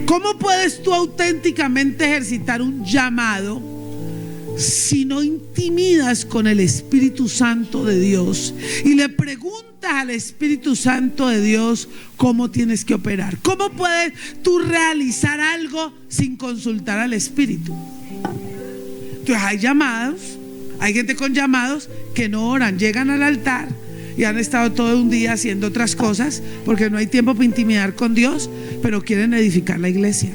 ¿Cómo puedes tú auténticamente ejercitar un llamado si no intimidas con el Espíritu Santo de Dios y le preguntas al Espíritu Santo de Dios cómo tienes que operar? ¿Cómo puedes tú realizar algo sin consultar al Espíritu? Entonces hay llamados, hay gente con llamados que no oran, llegan al altar y han estado todo un día haciendo otras cosas porque no hay tiempo para intimidar con Dios, pero quieren edificar la iglesia.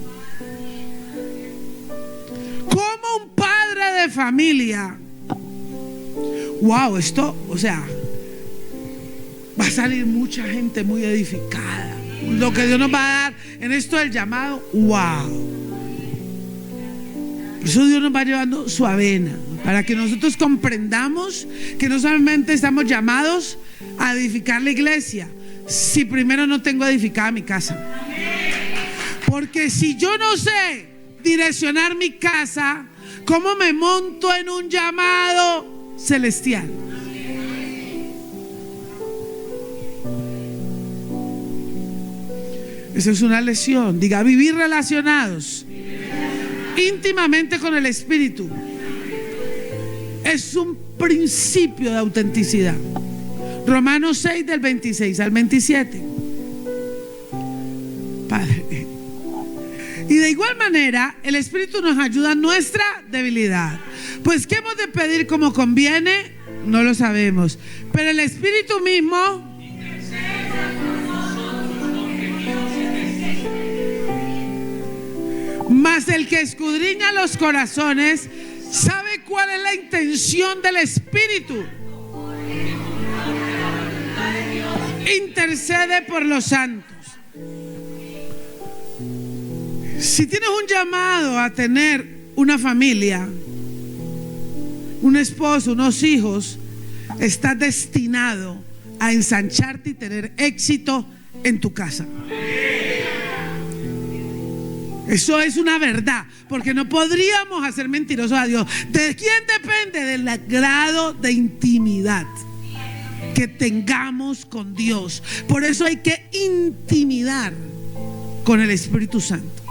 Como un padre de familia, wow, esto, o sea, va a salir mucha gente muy edificada. Lo que Dios nos va a dar en esto del llamado, wow. Por eso Dios nos va llevando su avena, para que nosotros comprendamos que no solamente estamos llamados a edificar la iglesia, si primero no tengo edificada mi casa. Porque si yo no sé direccionar mi casa, ¿cómo me monto en un llamado celestial? Esa es una lección. Diga: vivir relacionados íntimamente con el Espíritu es un principio de autenticidad. Romanos 6 del 26 al 27. Padre. Y de igual manera el Espíritu nos ayuda en nuestra debilidad. Pues ¿qué hemos de pedir como conviene? No lo sabemos, pero el Espíritu mismo Mas el que escudriña los corazones sabe cuál es la intención del Espíritu. Intercede por los santos. Si tienes un llamado a tener una familia, un esposo, unos hijos, estás destinado a ensancharte y tener éxito en tu casa. Eso es una verdad, porque no podríamos hacer mentirosos a Dios. ¿De quién depende? Del grado de intimidad que tengamos con Dios. Por eso hay que intimidar con el Espíritu Santo.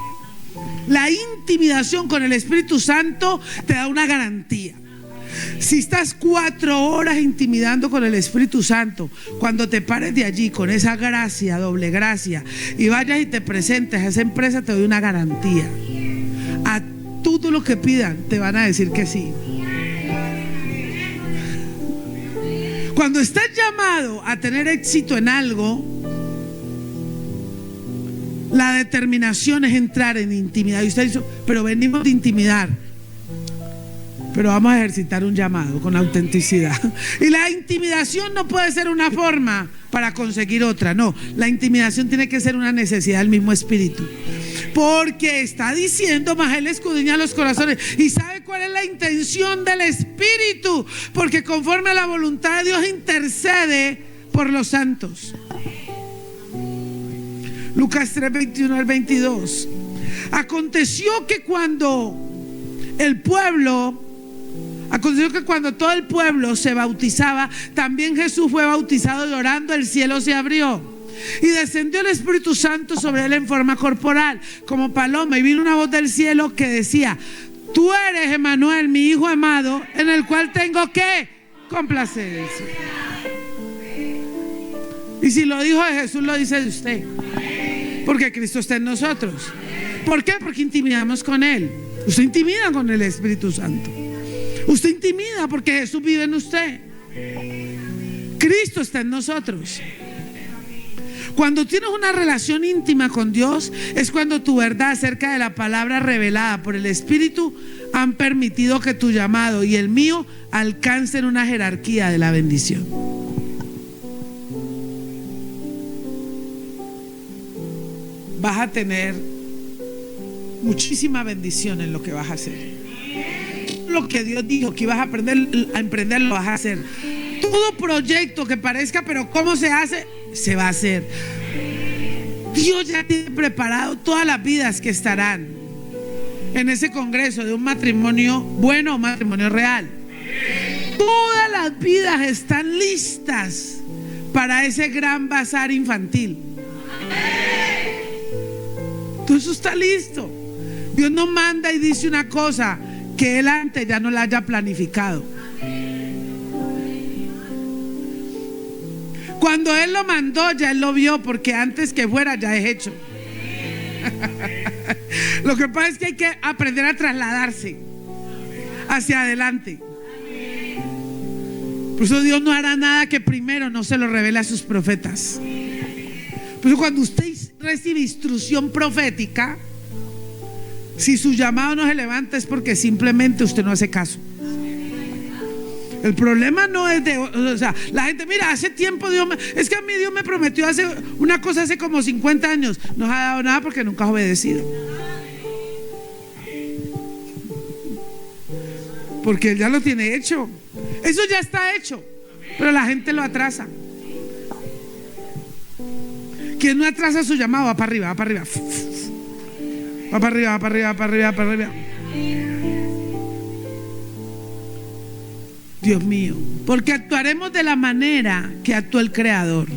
La intimidación con el Espíritu Santo te da una garantía. Si estás 4 horas intimidando con el Espíritu Santo, cuando te pares de allí con esa gracia, doble gracia, y vayas y te presentes a esa empresa, te doy una garantía. A todo lo que pidan te van a decir que sí. Cuando estás llamado a tener éxito en algo, la determinación es entrar en intimidad. Y usted dice, pero venimos de intimidar. Pero vamos a ejercitar un llamado con autenticidad. Y la intimidación no puede ser una forma para conseguir otra. No, la intimidación tiene que ser una necesidad del mismo Espíritu. Porque está diciendo, mas Él escudriña los corazones y sabe cuál es la intención del Espíritu. Porque conforme a la voluntad de Dios intercede por los santos. Lucas 3, 21 al 22. Aconteció que cuando todo el pueblo se bautizaba, también Jesús fue bautizado, y orando el cielo se abrió y descendió el Espíritu Santo sobre él en forma corporal, como paloma, y vino una voz del cielo que decía: tú eres Emmanuel, mi hijo amado, en el cual tengo que complacencia. Y si lo dijo de Jesús, lo dice de usted, porque Cristo está en nosotros. ¿Por qué? Porque intimidamos con Él. Usted intimida con el Espíritu Santo. Usted intimida porque Jesús vive en usted. Cristo está en nosotros. Cuando tienes una relación íntima con Dios, es cuando tu verdad acerca de la palabra revelada por el Espíritu han permitido que tu llamado y el mío alcancen una jerarquía de la bendición. Vas a tener muchísima bendición en lo que vas a hacer. Lo que Dios dijo que ibas a emprender, lo vas a hacer. Todo proyecto que parezca, pero ¿cómo se hace? Se va a hacer. Dios ya tiene preparado todas las vidas que estarán en ese congreso de un matrimonio bueno o matrimonio real. Todas las vidas están listas para ese gran bazar infantil. Todo eso está listo. Dios no manda y dice una cosa que Él antes ya no la haya planificado. Cuando Él lo mandó, ya Él lo vio, porque antes que fuera ya es hecho. Lo que pasa es que hay que aprender a trasladarse hacia adelante. Por eso Dios no hará nada que primero no se lo revele a sus profetas. Por eso cuando usted recibe instrucción profética, si su llamado no se levanta, es porque simplemente usted no hace caso. El problema no es la gente, mira, hace tiempo es que a mí Dios me prometió hacer una cosa hace como 50 años. No ha dado nada porque nunca ha obedecido. Porque Él ya lo tiene hecho. Eso ya está hecho, pero la gente lo atrasa. Quien no atrasa su llamado va para arriba, va para arriba. Va para arriba, va para arriba, va para arriba, va para arriba. Dios mío, porque actuaremos de la manera que actuó el Creador.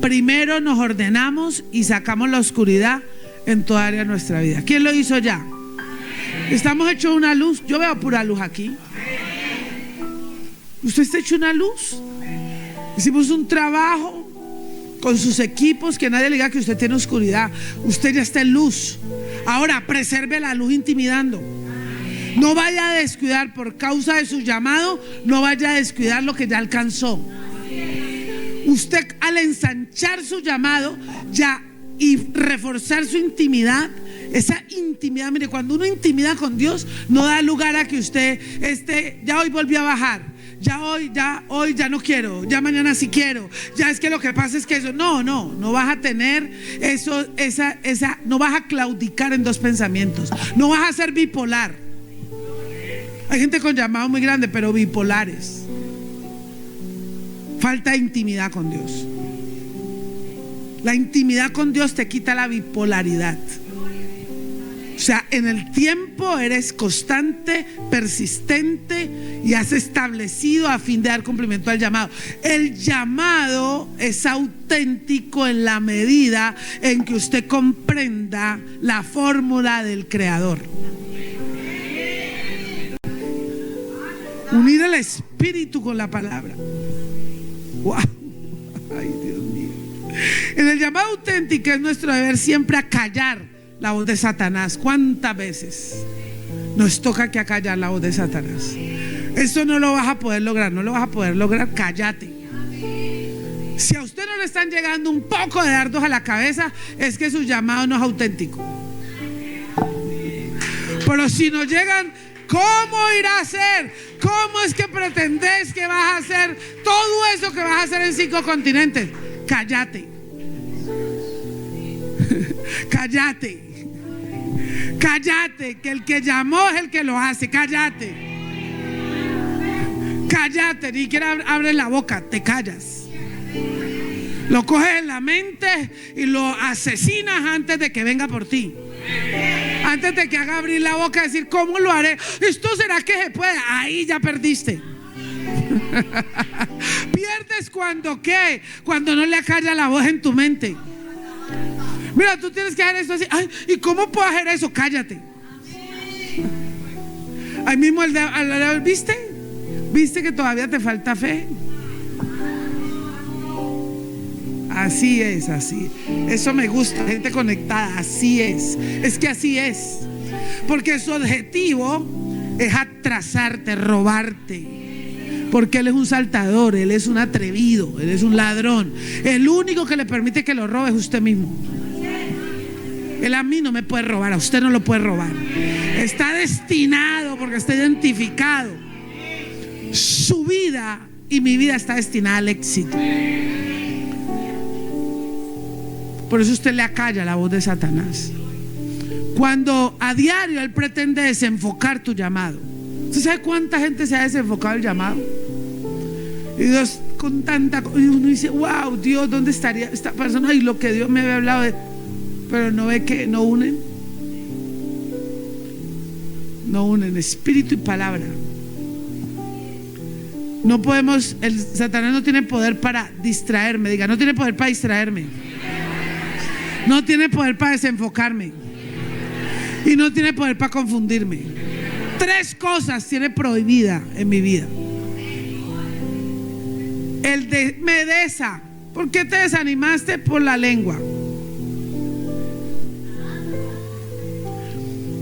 Primero nos ordenamos y sacamos la oscuridad en toda área de nuestra vida. ¿Quién lo hizo ya? Estamos hechos una luz. Yo veo pura luz aquí. Usted está hecho una luz. Hicimos un trabajo con sus equipos, que nadie le diga que usted tiene oscuridad. Usted ya está en luz. Ahora preserve la luz intimidando. No vaya a descuidar por causa de su llamado, no vaya a descuidar lo que ya alcanzó. Usted, al ensanchar su llamado ya y reforzar su intimidad, Esa intimidad, mire, cuando uno intimida con Dios, no da lugar a que usted ya hoy volvió a bajar, hoy ya no quiero, ya mañana sí quiero, ya es que lo que pasa es que eso, no vas a tener eso, no vas a claudicar en dos pensamientos, no vas a ser bipolar. Hay gente con llamado muy grande, pero bipolares. Falta intimidad con Dios. La intimidad con Dios te quita la bipolaridad. O sea, en el tiempo eres constante, persistente y has establecido a fin de dar cumplimiento al llamado. El llamado es auténtico en la medida en que usted comprenda la fórmula del Creador. Unir el espíritu con la palabra. ¡Wow! ¡Ay, Dios mío! En el llamado auténtico es nuestro deber siempre acallar la voz de Satanás. ¿Cuántas veces nos toca que acallar la voz de Satanás? Eso no lo vas a poder lograr, no lo vas a poder lograr. Cállate. Si a usted no le están llegando un poco de dardos a la cabeza, es que su llamado no es auténtico. Pero si nos llegan, ¿cómo irá a ser? ¿Cómo es que pretendés que vas a hacer todo eso que vas a hacer en 5 continentes? Cállate. Cállate. Cállate, que el que llamó es el que lo hace. Cállate. Cállate, ni siquiera abres la boca, te callas. Lo coges en la mente y lo asesinas antes de que venga por ti. Antes de que haga abrir la boca y decir, ¿cómo lo haré? ¿Esto será que se puede? Ahí ya perdiste. Pierdes cuando ¿qué? Cuando no le acalla la voz en tu mente. Mira, tú tienes que hacer esto así. Ay, ¿y cómo puedo hacer eso? Cállate. Ahí mismo ¿viste? ¿Viste que todavía te falta fe? Así es, así. Eso me gusta, gente conectada. Así es. Es que así es. Porque su objetivo es atrasarte, robarte. Porque él es un saltador, él es un atrevido, él es un ladrón. El único que le permite que lo robe es usted mismo. Él a mí no me puede robar, a usted no lo puede robar. Está destinado, porque está identificado. Su vida y mi vida está destinada al éxito. Por eso usted le acalla la voz de Satanás. Cuando a diario él pretende desenfocar tu llamado. ¿Usted sabe cuánta gente se ha desenfocado el llamado? Y Dios con tanta... Y uno dice, wow, Dios, ¿dónde estaría esta persona? Y lo que Dios me había hablado de... Pero no ve que no unen. No unen espíritu y palabra. No podemos... Satanás no tiene poder para distraerme. Diga, no tiene poder para distraerme. No tiene poder para desenfocarme. Y no tiene poder para confundirme. 3 cosas tiene prohibida en mi vida. Me desa. ¿Por qué te desanimaste? Por la lengua.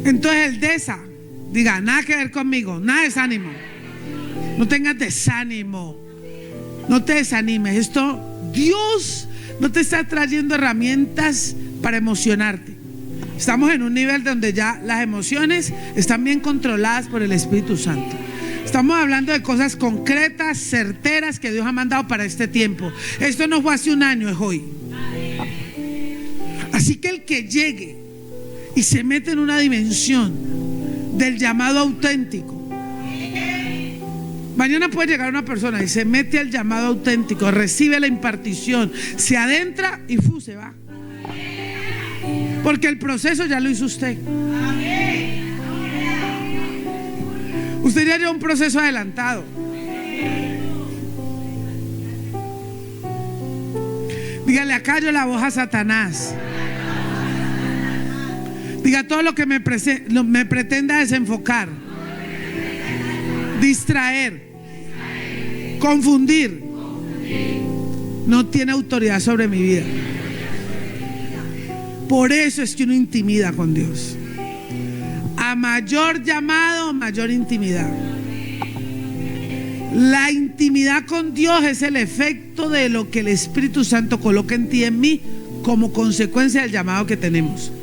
Entonces el desa. Diga, nada que ver conmigo. Nada de desánimo. No tengas desánimo. No te desanimes. Dios no te está trayendo herramientas para emocionarte. Estamos en un nivel donde ya las emociones están bien controladas por el Espíritu Santo. Estamos hablando de cosas concretas, certeras que Dios ha mandado para este tiempo. Esto no fue hace un año, es hoy. Así que el que llegue y se mete en una dimensión del llamado auténtico. Mañana puede llegar una persona y se mete al llamado auténtico, recibe la impartición, se adentra y se va. Porque el proceso ya lo hizo usted. Usted ya lleva un proceso adelantado. Dígale, acallo la voz a Satanás. Diga, todo lo que me pretenda desenfocar, distraer, confundir, no tiene autoridad sobre mi vida. Por eso es que uno intimida con Dios. A mayor llamado, mayor intimidad. La intimidad con Dios es el efecto de lo que el Espíritu Santo coloca en ti y en mí como consecuencia del llamado que tenemos.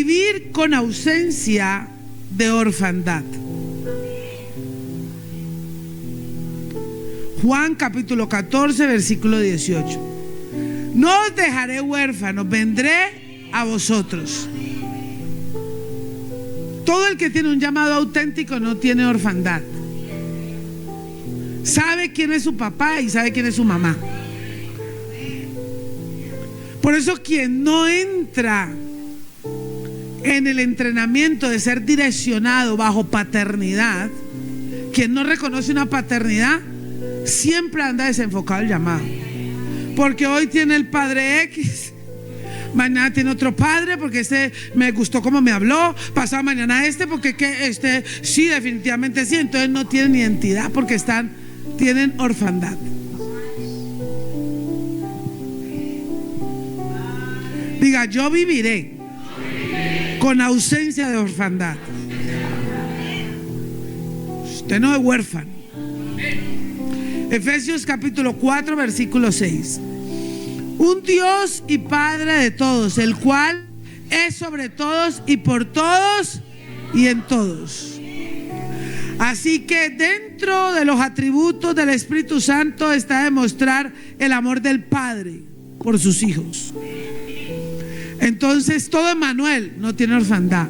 vivir con ausencia de orfandad. Juan capítulo 14, versículo 18. No os dejaré huérfanos, vendré a vosotros. Todo el que tiene un llamado auténtico no tiene orfandad. Sabe quién es su papá y sabe quién es su mamá. Por eso quien no entra en el entrenamiento de ser direccionado bajo paternidad, quien no reconoce una paternidad, siempre anda desenfocado el llamado. Porque hoy tiene el padre X, mañana tiene otro padre porque este me gustó cómo me habló, pasado mañana este porque este sí, definitivamente sí. Entonces no tienen identidad porque tienen orfandad. Diga, yo viviré con ausencia de orfandad. Usted no es huérfano. Efesios capítulo 4, versículo 6. Un Dios y Padre de todos, el cual es sobre todos y por todos y en todos. Así que dentro de los atributos del Espíritu Santo está demostrar el amor del Padre por sus hijos. Entonces todo Emmanuel no tiene orfandad.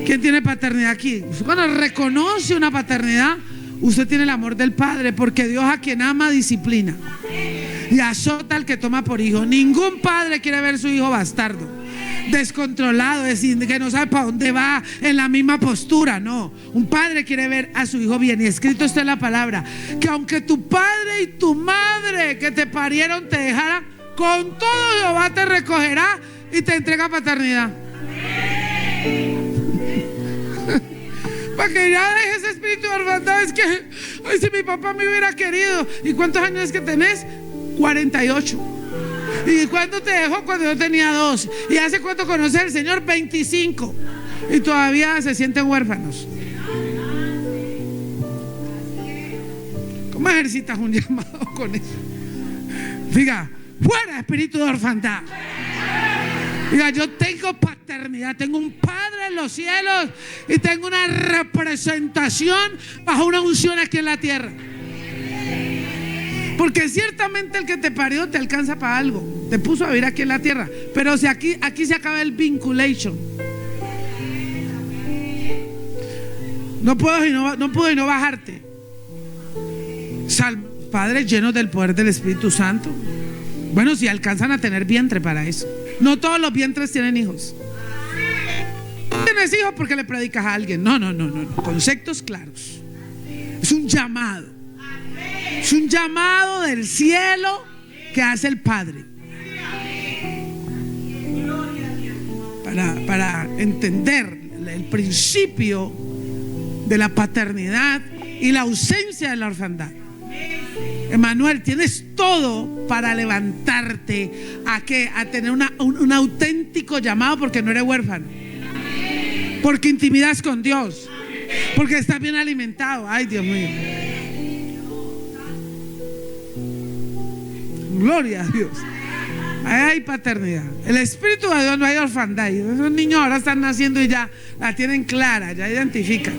¿Quién tiene paternidad aquí? Cuando reconoce una paternidad, usted tiene el amor del Padre, porque Dios a quien ama disciplina y azota al que toma por hijo. Ningún padre quiere ver a su hijo bastardo, descontrolado, es decir, que no sabe para dónde va, en la misma postura. No, un padre quiere ver a su hijo bien. Y escrito está en la palabra que aunque tu padre y tu madre que te parieron te dejaran, con todo Jehová te recogerá y te entrega paternidad. Para que ya dejes ese espíritu de orfandad. Es que, ay, si mi papá me hubiera querido. ¿Y cuántos años es que tenés? 48. ¿Y cuándo te dejó? Cuando yo tenía 2. ¿Y hace cuánto conoces al Señor? 25. Y todavía se sienten huérfanos. ¿Cómo ejercitas un llamado con eso? Diga, fuera espíritu de orfandad. Diga, yo tengo paternidad, tengo un Padre en los cielos y tengo una representación bajo una unción aquí en la tierra. Porque ciertamente el que te parió te alcanza para algo, te puso a vivir aquí en la tierra. Pero si aquí se acaba el vinculation. No puedo y no bajarte. Padres llenos del poder del Espíritu Santo. Bueno, si alcanzan a tener vientre para eso. No todos los vientres tienen hijos. No tienes hijos porque le predicas a alguien. No. Conceptos claros. Es un llamado. Es un llamado del cielo que hace el Padre. Para entender el principio de la paternidad y la ausencia de la orfandad. Emmanuel, tienes todo para levantarte a tener un auténtico llamado, porque no eres huérfano, porque intimidas con Dios, porque estás bien alimentado. Ay, Dios mío, gloria a Dios. Ahí hay paternidad. El Espíritu de Dios, no hay orfandad. Esos niños ahora están naciendo y ya la tienen clara, ya identifican.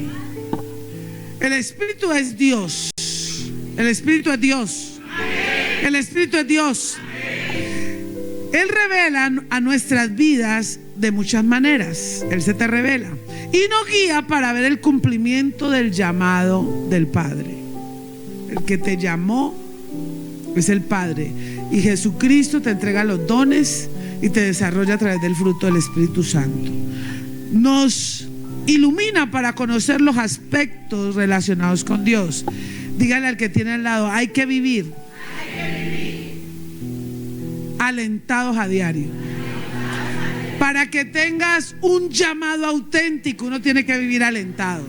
El Espíritu es Dios. El Espíritu es Dios. El Espíritu es Dios. Él revela a nuestras vidas de muchas maneras. Él se te revela y nos guía para ver el cumplimiento del llamado del Padre. El que te llamó es el Padre, y Jesucristo te entrega los dones y te desarrolla a través del fruto del Espíritu Santo. Nos ilumina para conocer los aspectos relacionados con Dios. Dígale al que tiene al lado, hay que vivir alentados a diario. Para que tengas un llamado auténtico, uno tiene que vivir alentado.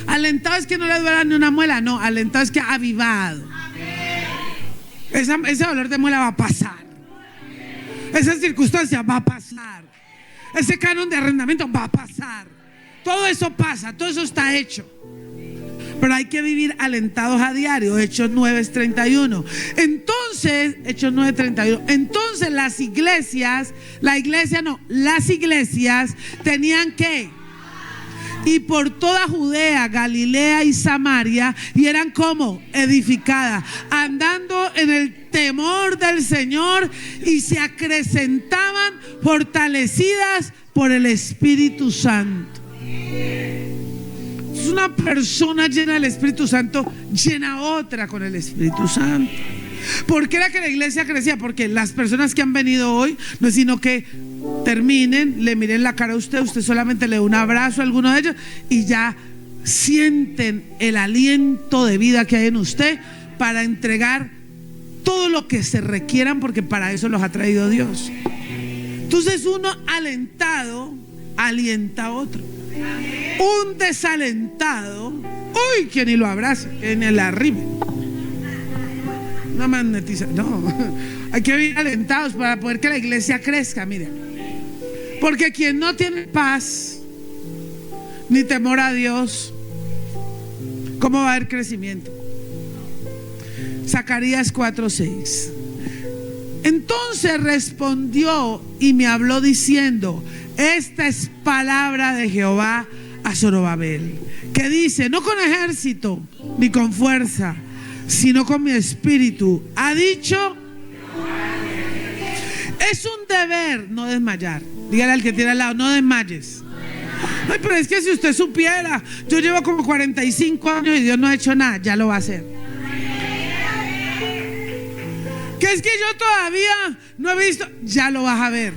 Alentado es que no le duela ni una muela, no, alentado es que avivado. Ese dolor de muela va a pasar. Esa circunstancia va a pasar. Ese canon de arrendamiento va a pasar. Todo eso pasa, todo eso está hecho. pero hay que vivir alentados a diario. Hechos 9:31. Entonces, Hechos 9:31. Entonces las iglesias tenían que y por toda Judea, Galilea y Samaria, y eran como edificadas, andando en el temor del Señor, y se acrecentaban fortalecidas por el Espíritu Santo. Es una persona llena del Espíritu Santo, llena a otra con el Espíritu Santo. ¿Por qué era que la iglesia crecía? Porque las personas que han venido hoy no es sino que terminen, le miren la cara a usted solamente le da un abrazo a alguno de ellos y ya sienten el aliento de vida que hay en usted para entregar todo lo que se requieran, porque para eso los ha traído Dios. Entonces uno alentado alienta a otro. Un desalentado, uy, que ni lo abrace, que ni la arrime. Una magnetiza, no. Hay que vivir alentados para poder que la iglesia crezca, mire. Porque quien no tiene paz ni temor a Dios, ¿cómo va a haber crecimiento? Zacarías 4:6. Entonces respondió y me habló diciendo: esta es palabra de Jehová a Zorobabel, que dice: no con ejército ni con fuerza, sino con mi espíritu, ha dicho. Es un deber no desmayar. Dígale al que tiene al lado: no desmayes. Ay, pero es que si usted supiera, yo llevo como 45 años y Dios no ha hecho nada. Ya lo va a hacer. Que es que yo todavía no he visto. Ya lo vas a ver.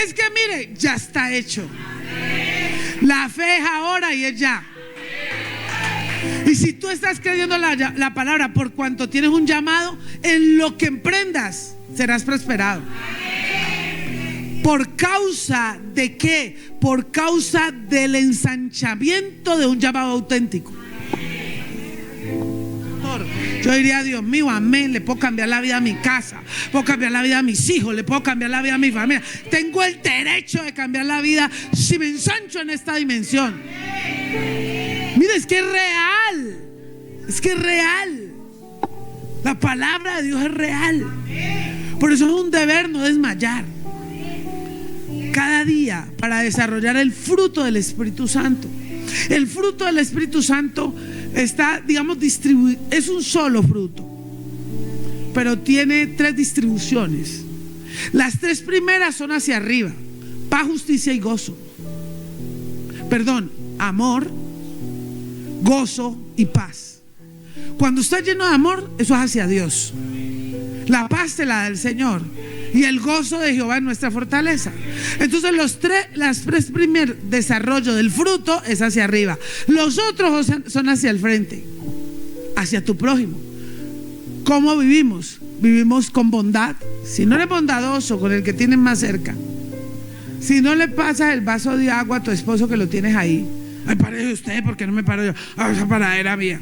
Es que mire, ya está hecho. La fe es ahora y es ya. Y si tú estás creyendo la palabra, por cuanto tienes un llamado, en lo que emprendas serás prosperado. ¿Por causa de qué? Por causa del ensanchamiento de un llamado auténtico. Yo diría: Dios mío, amén, le puedo cambiar la vida a mi casa, puedo cambiar la vida a mis hijos, le puedo cambiar la vida a mi familia. Tengo el derecho de cambiar la vida si me ensancho en esta dimensión. Mira, es que es real. Es que es real. La palabra de Dios es real. Por eso es un deber no desmayar cada día para desarrollar el fruto del Espíritu Santo. El fruto del Espíritu Santo está, digamos, distribuido. Es un solo fruto, pero tiene 3 distribuciones. Las 3 primeras son hacia arriba: paz, justicia y gozo. Perdón, amor, gozo y paz. Cuando está lleno de amor, eso es hacia Dios. La paz te la da el Señor, y el gozo de Jehová es nuestra fortaleza. Entonces las 3 primeros desarrollo del fruto es hacia arriba. Los otros son hacia el frente, hacia tu prójimo. ¿Cómo vivimos? Vivimos con bondad. Si no eres bondadoso con el que tienes más cerca, si no le pasas el vaso de agua a tu esposo que lo tienes ahí: ay, párese usted, ¿por qué no me paro yo? Ah, esa paradera mía.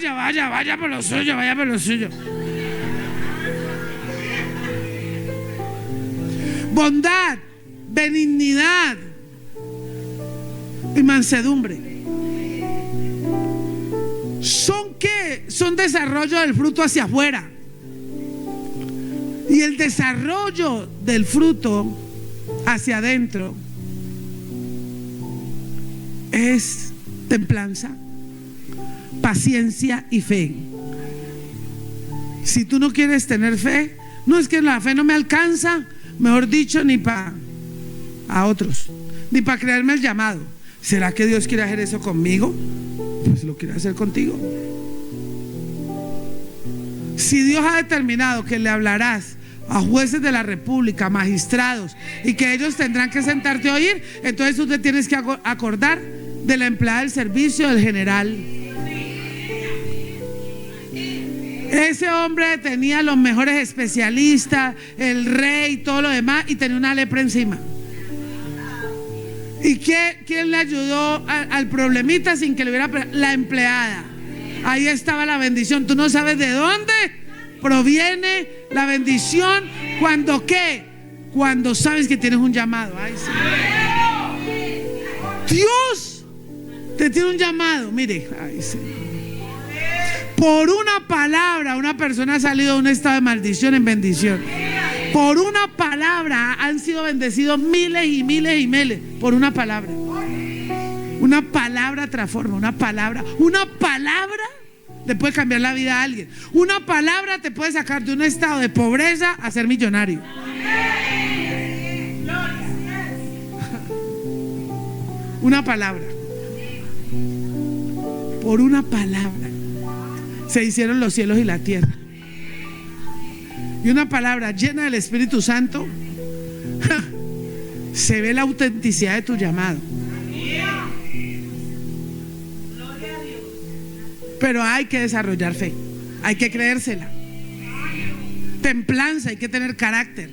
Vaya por lo suyo, vaya por lo suyo. Bondad, benignidad y mansedumbre. ¿Son qué? Son desarrollo del fruto hacia afuera. Y el desarrollo del fruto hacia adentro es templanza, paciencia y fe. Si tú no quieres tener fe, no es que la fe no me alcanza, mejor dicho, ni para a otros, ni para creerme el llamado. ¿Será que Dios quiere hacer eso conmigo? Pues lo quiere hacer contigo. Si Dios ha determinado que le hablarás a jueces de la república, magistrados, y que ellos tendrán que sentarte a oír, entonces tú te tienes que acordar de la empleada del servicio, del general. Ese hombre tenía los mejores especialistas, el rey, todo lo demás, y tenía una lepra encima. ¿Y quién le ayudó al problemita sin que le hubiera? La empleada. Ahí estaba la bendición. Tú no sabes de dónde proviene la bendición cuando ¿qué? cuando sabes que tienes un llamado. Ay, sí. Dios te tiene un llamado. Mire, ay, sí. Por una palabra, una persona ha salido de un estado de maldición en bendición. Por una palabra han sido bendecidos miles y miles y miles. Por una palabra. Una palabra transforma. Una palabra te puede cambiar la vida a alguien. Una palabra te puede sacar de un estado de pobreza a ser millonario. Una palabra. Por una palabra se hicieron los cielos y la tierra. Y una palabra llena del Espíritu Santo, se ve la autenticidad de tu llamado. Pero hay que desarrollar fe, hay que creérsela. Templanza, hay que tener carácter.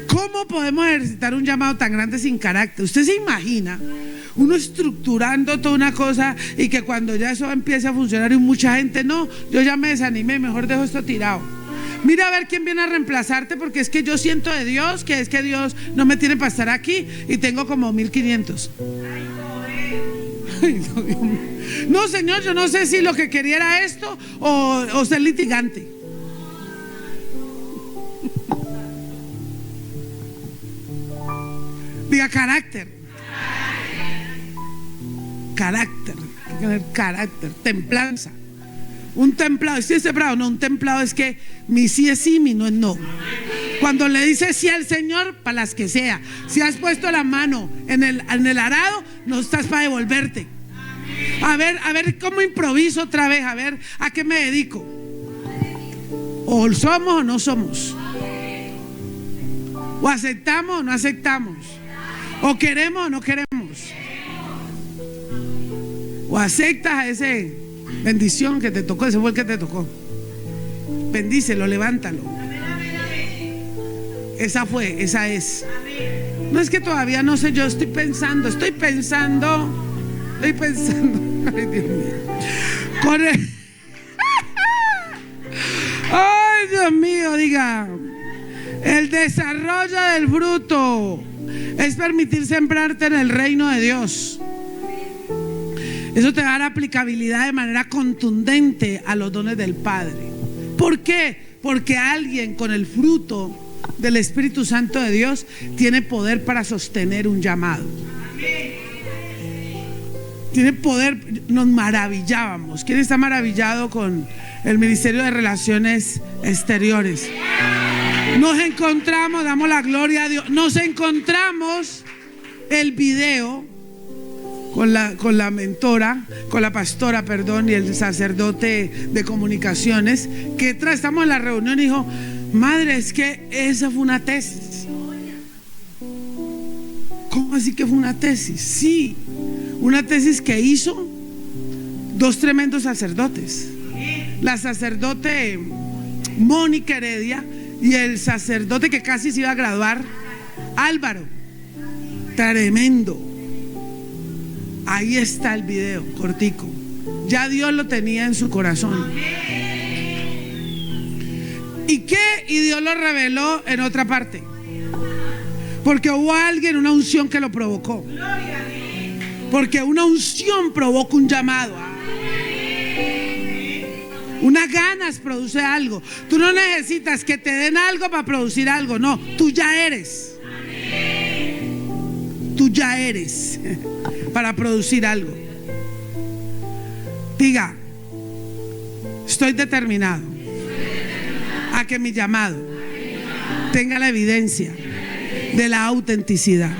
¿Cómo podemos ejercitar un llamado tan grande sin carácter? Usted se imagina uno estructurando toda una cosa y que cuando ya eso empiece a funcionar y mucha gente, no, yo ya me desanimé, mejor dejo esto tirado. Mira a ver quién viene a reemplazarte, porque es que yo siento de Dios que es que Dios no me tiene para estar aquí y tengo como 1500. Ay, no, Dios mío. No, Señor, yo no sé si lo que quería era esto o ser litigante. Diga carácter. Carácter, hay que tener carácter, templanza. Un templado, ¿sí es templado? No, un templado es que mi sí es sí, mi no es no. Cuando le dices sí al Señor, para las que sea. Si has puesto la mano en el arado, no estás para devolverte. A ver cómo improviso otra vez, a ver a qué me dedico. O somos o no somos. O aceptamos o no aceptamos. O queremos o no queremos. O aceptas a ese bendición que te tocó, ese fue el que te tocó. Bendícelo, levántalo. Esa fue, esa es. No es que todavía no sé, yo estoy pensando. Ay, Dios mío. Ay, Dios mío, diga. El desarrollo del fruto es permitir sembrarte en el reino de Dios. Eso te da la aplicabilidad de manera contundente a los dones del Padre. ¿Por qué? Porque alguien con el fruto del Espíritu Santo de Dios tiene poder para sostener un llamado. Tiene poder. Nos maravillábamos. ¿Quién está maravillado con el Ministerio de Relaciones Exteriores? Nos encontramos, damos la gloria a Dios. Nos encontramos el video con la mentora, con la pastora, perdón, y el sacerdote de comunicaciones, que estamos en la reunión y dijo: madre, es que esa fue una tesis. ¿Cómo así que fue una tesis? Sí, una tesis que hizo dos tremendos sacerdotes, la sacerdote Mónica Heredia y el sacerdote que casi se iba a graduar, Álvaro. Tremendo. Ahí está el video, cortico. Ya Dios lo tenía en su corazón. ¿Y qué? Y Dios lo reveló en otra parte. Porque hubo alguien, una unción que lo provocó. Porque una unción provoca un llamado. Unas ganas produce algo. Tú no necesitas que te den algo para producir algo. No, tú ya eres. Tú ya eres para producir algo. Diga: estoy determinado que mi llamado tenga la evidencia de la autenticidad.